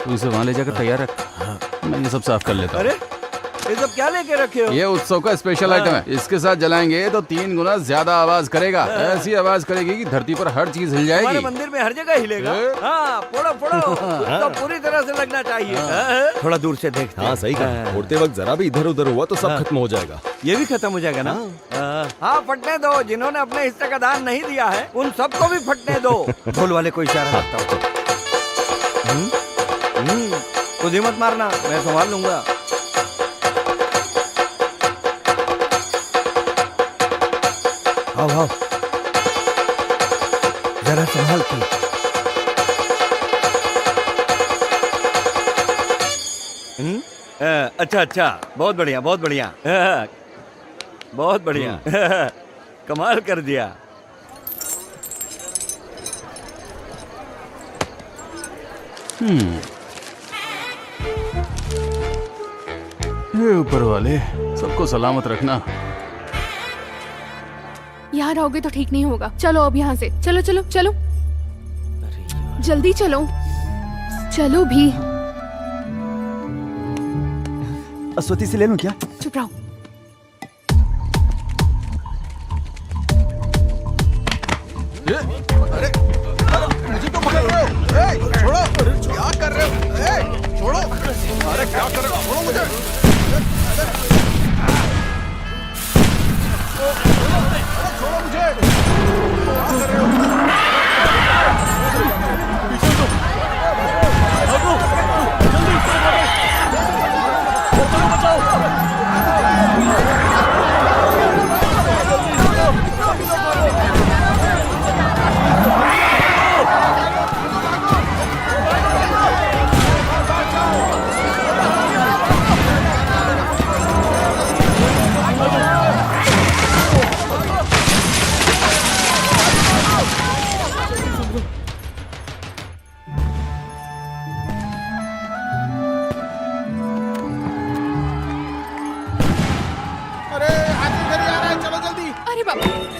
तू इसे वहाँ ले जाकर तैयार रख, मैं ये सब साफ कर लेता हूँ। अरे ये सब क्या लेके रखे हो? ये उत्सव का स्पेशल आइटम है, इसके साथ जलाएंगे तो 3 गुना ज्यादा आवाज करेगा। ऐसी आवाज करेगी कि धरती पर हर चीज हिल हमारे जाएगी। मंदिर में हर जगह हिलेगा। हाँ फोड़ो फोड़ो, तो पूरी तरह से लगना चाहिए। थोड़ा दूर से देखते। हाँ सही कहा, फोड़ते वक्त जरा भी इधर उधर हुआ तो सब खत्म हो जाएगा। ये भी खत्म हो जाएगा ना? हाँ फटने दो, जिन्होंने अपने हिस्से का दान नहीं दिया है उन सबको भी फटने दो। ढोल वाले को इशारा करता हूँ। खुद ही मत मारना, मैं संभाल लूंगा। आओ आओ, जरा संभाल के। अच्छा अच्छा, बहुत बढ़िया बहुत बढ़िया, बहुत बढ़िया। कमाल कर दिया। हे ऊपर वाले, सबको सलामत रखना। यहाँ रहोगे तो ठीक नहीं होगा। चलो अब यहाँ से, चलो चलो चलो, जल्दी चलो, चलो भी। अस्वती से ले लूं क्या? चुप रहो। अरे मुझे तो पकड़ रहे हो। छोड़ो, क्या कर रहे हो? छोड़ो, अरे क्या कर रहे हो? छोड़ो मुझे। छोड़ो मुझे। क्या कर रहे हो?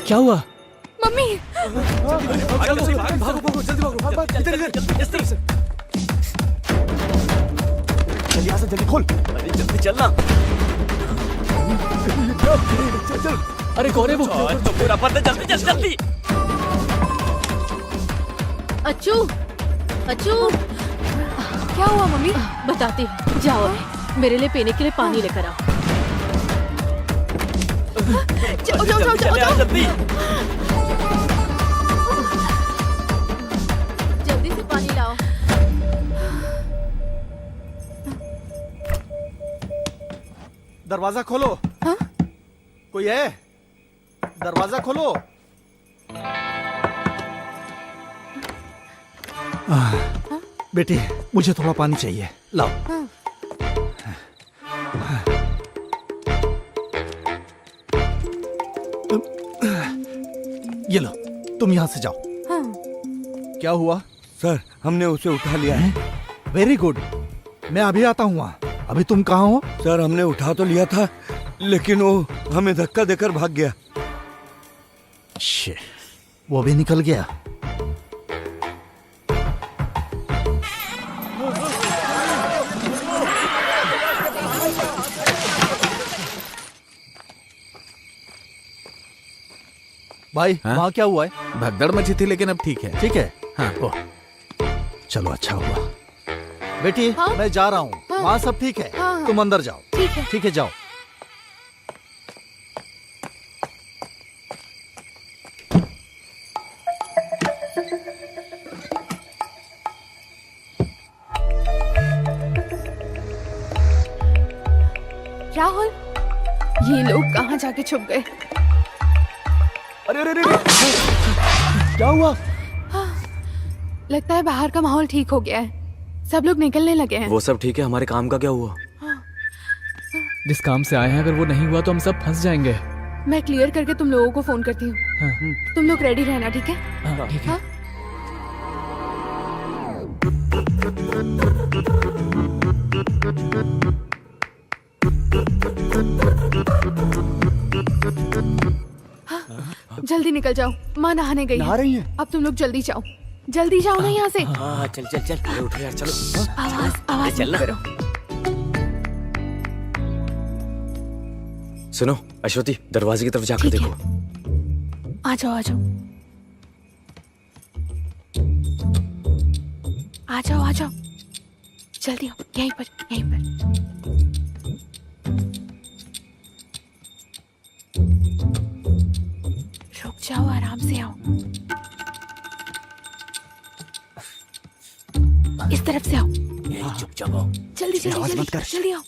क्या हुआ? मम्मी जल्दी खोल। जल्दी चलना। अरे कौन है वो? तो पूरा पता, जल्दी जल्दी जल्दी। अच्छू, अच्छू, क्या हुआ मम्मी? बताती हूँ। जाओ अभी मेरे लिए पीने के लिए पानी लेकर आओ। जाओ जाओ जाओ जाओ जाओ। जल्दी जल्दी से पानी लाओ। दरवाजा खोलो। हाँ? कोई है? दरवाजा खोलो। बेटी मुझे थोड़ा पानी चाहिए, लाओ। हाँ। ये लो, तुम यहाँ से जाओ। हाँ। क्या हुआ? सर हमने उसे उठा लिया है। वेरी गुड, मैं अभी आता हूँ वहाँ। अभी तुम कहाँ हो? सर हमने उठा तो लिया था, लेकिन वो हमें धक्का देकर भाग गया। शिट, वो भी निकल गया। भाई वहाँ क्या हुआ है? भगदड़ मची थी लेकिन अब ठीक है। ठीक है। हाँ। ओह, चलो अच्छा हुआ। बेटी हाँ? मैं जा रहा हूँ। हाँ? वहाँ सब ठीक है। हाँ, हाँ। तुम अंदर जाओ। ठीक है। ठीक है, जाओ। राहुल, ये लोग कहाँ जाके छुप गए? अरे अरे अरे क्या हुआ? लगता है बाहर का माहौल ठीक हो गया है, सब लोग निकलने लगे हैं। वो सब ठीक है, हमारे काम का क्या हुआ? जिस काम से आए हैं अगर वो नहीं हुआ तो हम सब फंस जाएंगे। मैं क्लियर करके तुम लोगों को फोन करती हूँ। हाँ। तुम लोग रेडी रहना, ठीक है? हाँ, ठीक है। हाँ? हाँ, जल्दी निकल जाओ, माँ नहाने गई नहा रही है? अब तुम लोग जल्दी जाओ, जल्दी जाओ ना यहाँ से। हाँ चल चल चल, अरे उठो यार, चलो। आवाज चल मत ना। करो। सुनो अश्वती, दरवाजे की तरफ जाकर ठीक है। देखो। आ जाओ आ जाओ आ जाओ आ जाओ, जल्दी आओ, यहीं पर यहीं पर। रुक जाओ, आराम से आओ, इस तरफ से आओ। चुपचाप आओ। जल्दी जल्दी आवाज जल्दी मत कर। जल्दी आओ,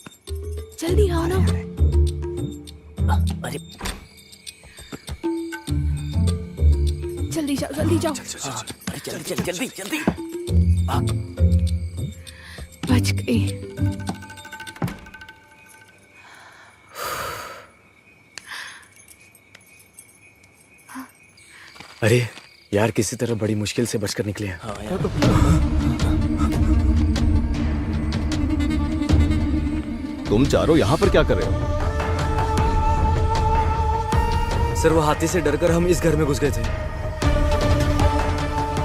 जल्दी आओ ना। अरे जल्दी जाओ जल्दी जाओ। अरे जल्दी जल्दी जल्दी जल्दी। बच गई। अरे यार, किसी तरह बड़ी मुश्किल से बचकर निकले हैं। हाँ यार। तुम चारों यहाँ पर क्या कर रहे हो? सर, वो हाथी से डरकर हम इस घर में घुस गए थे।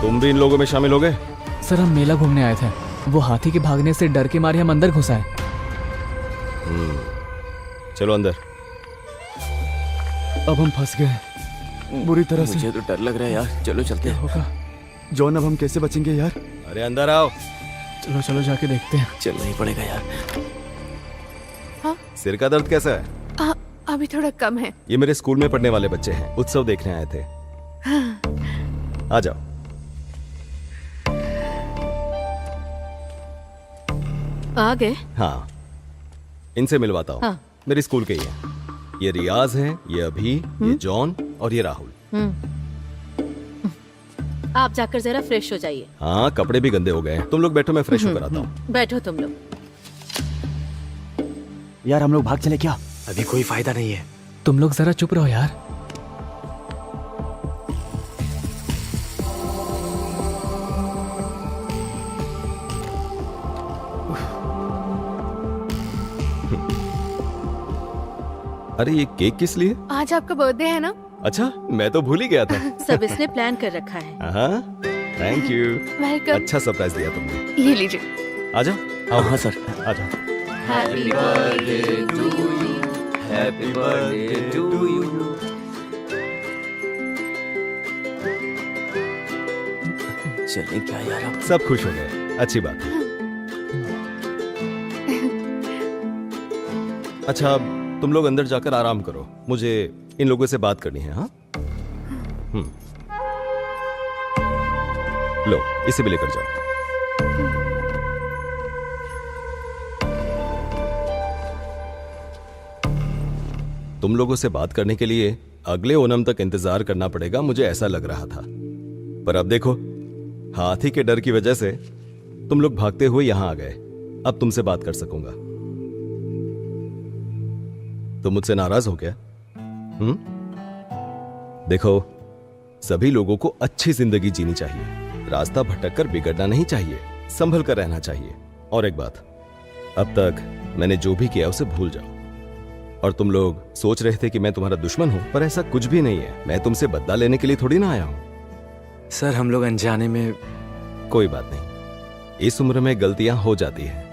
तुम भी इन लोगों में शामिल हो गए? सर, हम मेला घूमने आए थे, वो हाथी के भागने से डर के मारे हम अंदर घुस आए। चलो अंदर। अब हम फंस गए बुरी तरह से। मुझे तो डर लग रहा है यार, चलो चलते हैं। होगा जॉन, अब हम कैसे बचेंगे यार? अरे अंदर आओ। चलो चलो जाके देखते हैं। चलना ही पड़ेगा यार। सिर का दर्द कैसा है? अभी थोड़ा कम है। ये मेरे स्कूल में पढ़ने वाले बच्चे हैं, उत्सव देखने आए थे। आ जाओ। आ गए? हाँ, इनसे मिलवाता हूँ। हाँ। मेरे स्कूल के ही हैं। ये रियाज हैं, ये अभी, ये जॉन और ये राहुल। आप जाकर जरा फ्रेश हो जाइए। हाँ, कपड़े भी गंदे हो गए हैं। तुम लोग बैठो, मैं फ्रेश होकर आता हूँ। बैठो तुम लोग। यार हम लोग भाग चले क्या? अभी कोई फायदा नहीं है। तुम लोग जरा चुप रहो यार। अरे ये केक किस लिए? आज आपका बर्थडे है ना? अच्छा, मैं तो भूल ही गया था। सब इसने प्लान कर रखा है। हाँ, थैंक यू। वेलकम। अच्छा सरप्राइज दिया तुमने। ये लीजिए। आ जाओ। हाँ सर। आ जाओ। Happy birthday to you. Happy birthday to you. चलें क्या यार अब? सब खुश हो गए, अच्छी बात है। अच्छा, तुम लोग अंदर जाकर आराम करो, मुझे इन लोगों से बात करनी है। हाँ, लो इसे भी लेकर जाओ। तुम लोगों से बात करने के लिए अगले ओणम तक इंतजार करना पड़ेगा, मुझे ऐसा लग रहा था। पर अब देखो, हाथी के डर की वजह से तुम लोग भागते हुए यहां आ गए। अब तुमसे बात कर सकूंगा। तुम मुझसे नाराज हो क्या? देखो, सभी लोगों को अच्छी जिंदगी जीनी चाहिए, रास्ता भटककर बिगड़ना नहीं चाहिए, संभल कर रहना चाहिए। और एक बात, अब तक मैंने जो भी किया उसे भूल जाओ। और तुम लोग सोच रहे थे कि मैं तुम्हारा दुश्मन हूं, पर ऐसा कुछ भी नहीं है। मैं तुमसे बदला लेने के लिए थोड़ी ना आया हूं। सर, हम लोग अनजाने में। कोई बात नहीं, इस उम्र में गलतियां हो जाती हैं,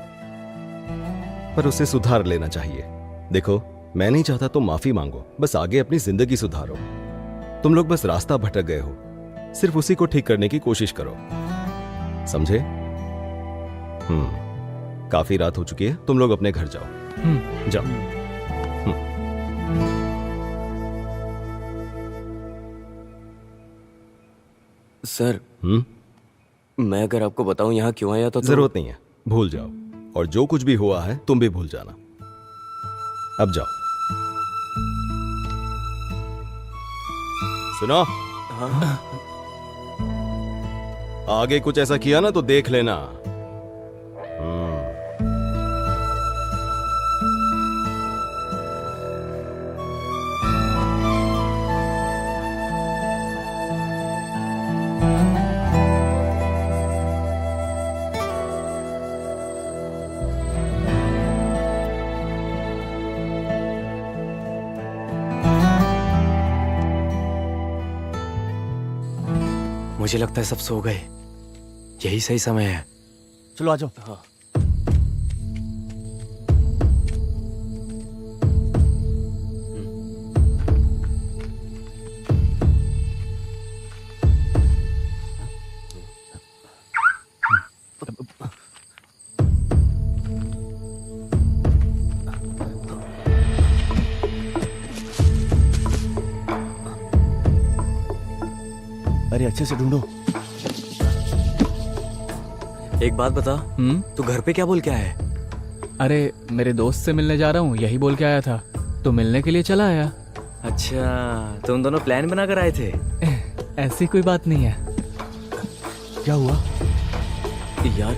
पर उसे सुधार लेना चाहिए। देखो, मैं नहीं चाहता तुम माफी मांगो, बस आगे अपनी जिंदगी सुधारो। तुम लोग बस रास्ता भटक गए हो, सिर्फ उसी को ठीक करने की कोशिश करो, समझे? काफी रात हो चुकी है, तुम लोग अपने घर जाओ। जाओ। सर, मैं अगर आपको बताऊं यहाँ क्यों आया तो जरूरत नहीं है, भूल जाओ। और जो कुछ भी हुआ है तुम भी भूल जाना। अब जाओ। सुनो, आगे कुछ ऐसा किया ना तो देख लेना। मुझे लगता है सब सो गए, यही सही समय है। चलो आ जाओ। हाँ। अरे अच्छे से ढूंढो। एक बात बता, तू घर पे क्या बोल के आया है? अरे मेरे दोस्त से मिलने जा रहा हूँ, यही बोल के आया था, तो मिलने के लिए चला आया। अच्छा, तुम दोनों प्लान बना कर आए थे? ऐसी कोई बात नहीं है। क्या हुआ यार?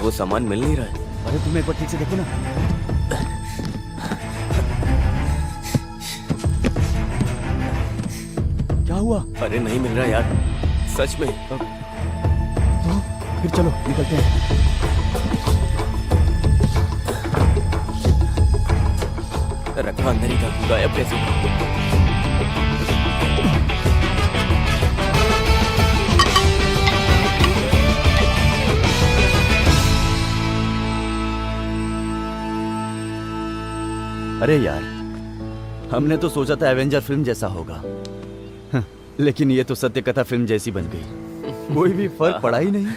वो सामान मिल नहीं रहा है। अरे तुम एक बार ठीक से देखो ना। क्या हुआ? अरे नहीं मिल रहा यार, सच में। तो फिर चलो निकलते हैं। रखा अंदर ही था, गायब कैसे? अरे यार, हमने तो सोचा था एवेंजर फिल्म जैसा होगा, लेकिन ये तो सत्य कथा फिल्म जैसी बन गई। कोई भी फर्क पड़ा ही नहीं।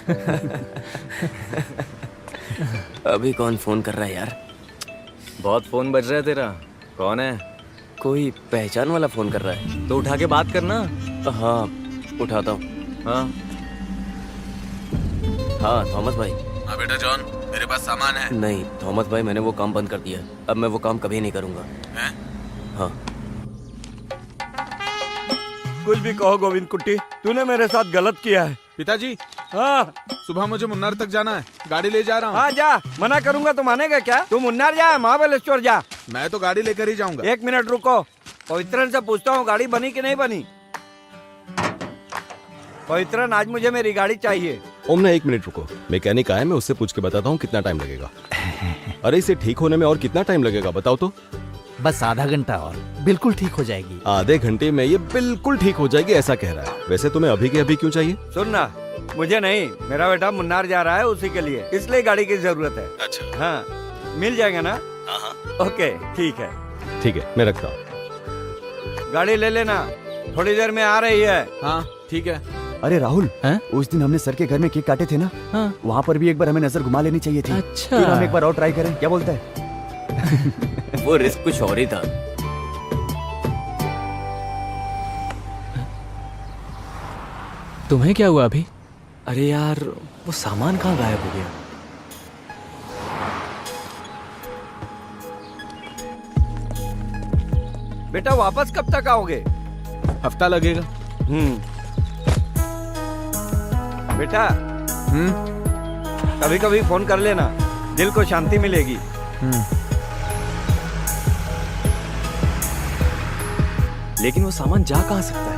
अभी कौन फोन कर रहा है यार? बहुत फोन बज रहा है तेरा। कौन है? कोई पहचान वाला फोन कर रहा है। तो उठा के बात करना। हाँ, उठाता हूँ। हाँ हाँ, थॉमस भाई। हाँ बेटा जॉन, मेरे पास सामान है। नहीं थॉमस भाई, मैंने वो काम बंद कर दिया। अब मैं वो काम कभी नहीं करूँगा। हैं? हाँ। कुछ भी कहो गोविंद कुट्टी, तूने मेरे साथ गलत किया है। पिताजी, हाँ सुबह मुझे मुन्नार तक जाना है, गाड़ी ले जा रहा हूँ। हाँ जा, मना करूंगा तो मानेगा क्या? तू मुन्नार जा, महाबलेश्वर जा। मैं तो गाड़ी लेकर ही जाऊंगा। 1 मिनट रुको, पवित्रन से पूछता हूँ गाड़ी बनी कि नहीं बनी। पवित्रन, आज मुझे मेरी गाड़ी चाहिए। ओमना 1 मिनट रुको, मैकेनिक आया, मैं उससे पूछ के बताता हूँ कितना टाइम लगेगा। अरे इसे ठीक होने में और कितना टाइम लगेगा बताओ तो? बस आधा घंटा और बिल्कुल ठीक हो जाएगी। आधे घंटे में ये बिल्कुल ठीक हो जाएगी ऐसा कह रहा है। वैसे तुम्हें अभी के अभी क्यों चाहिए? सुनना, मुझे नहीं, मेरा बेटा मुन्नार जा रहा है उसी के लिए, इसलिए गाड़ी की जरूरत है। अच्छा। हाँ, मिल जाएगा ना? हाँ। ओके ठीक है। ठीक है, मैं रखता हूँ। गाड़ी ले लेना, थोड़ी देर में आ रही है। हाँ ठीक है। अरे राहुल, हैं? उस दिन हमने सर के घर में केक काटे थे ना, हाँ। वहाँ पर भी एक बार हमें नजर घुमा लेनी चाहिए थी। अच्छा। फिर हम एक बार और ट्राई करें, क्या बोलता है? वो रिस्क कुछ और ही था। तुम्हें क्या हुआ अभी? अरे यार, वो सामान कहाँ गायब हो गया? बेटा वापस कब तक आओगे? हफ्ता लगेगा। बेटा कभी कभी फोन कर लेना, दिल को शांति मिलेगी। लेकिन वो सामान जा कहाँ सकता है?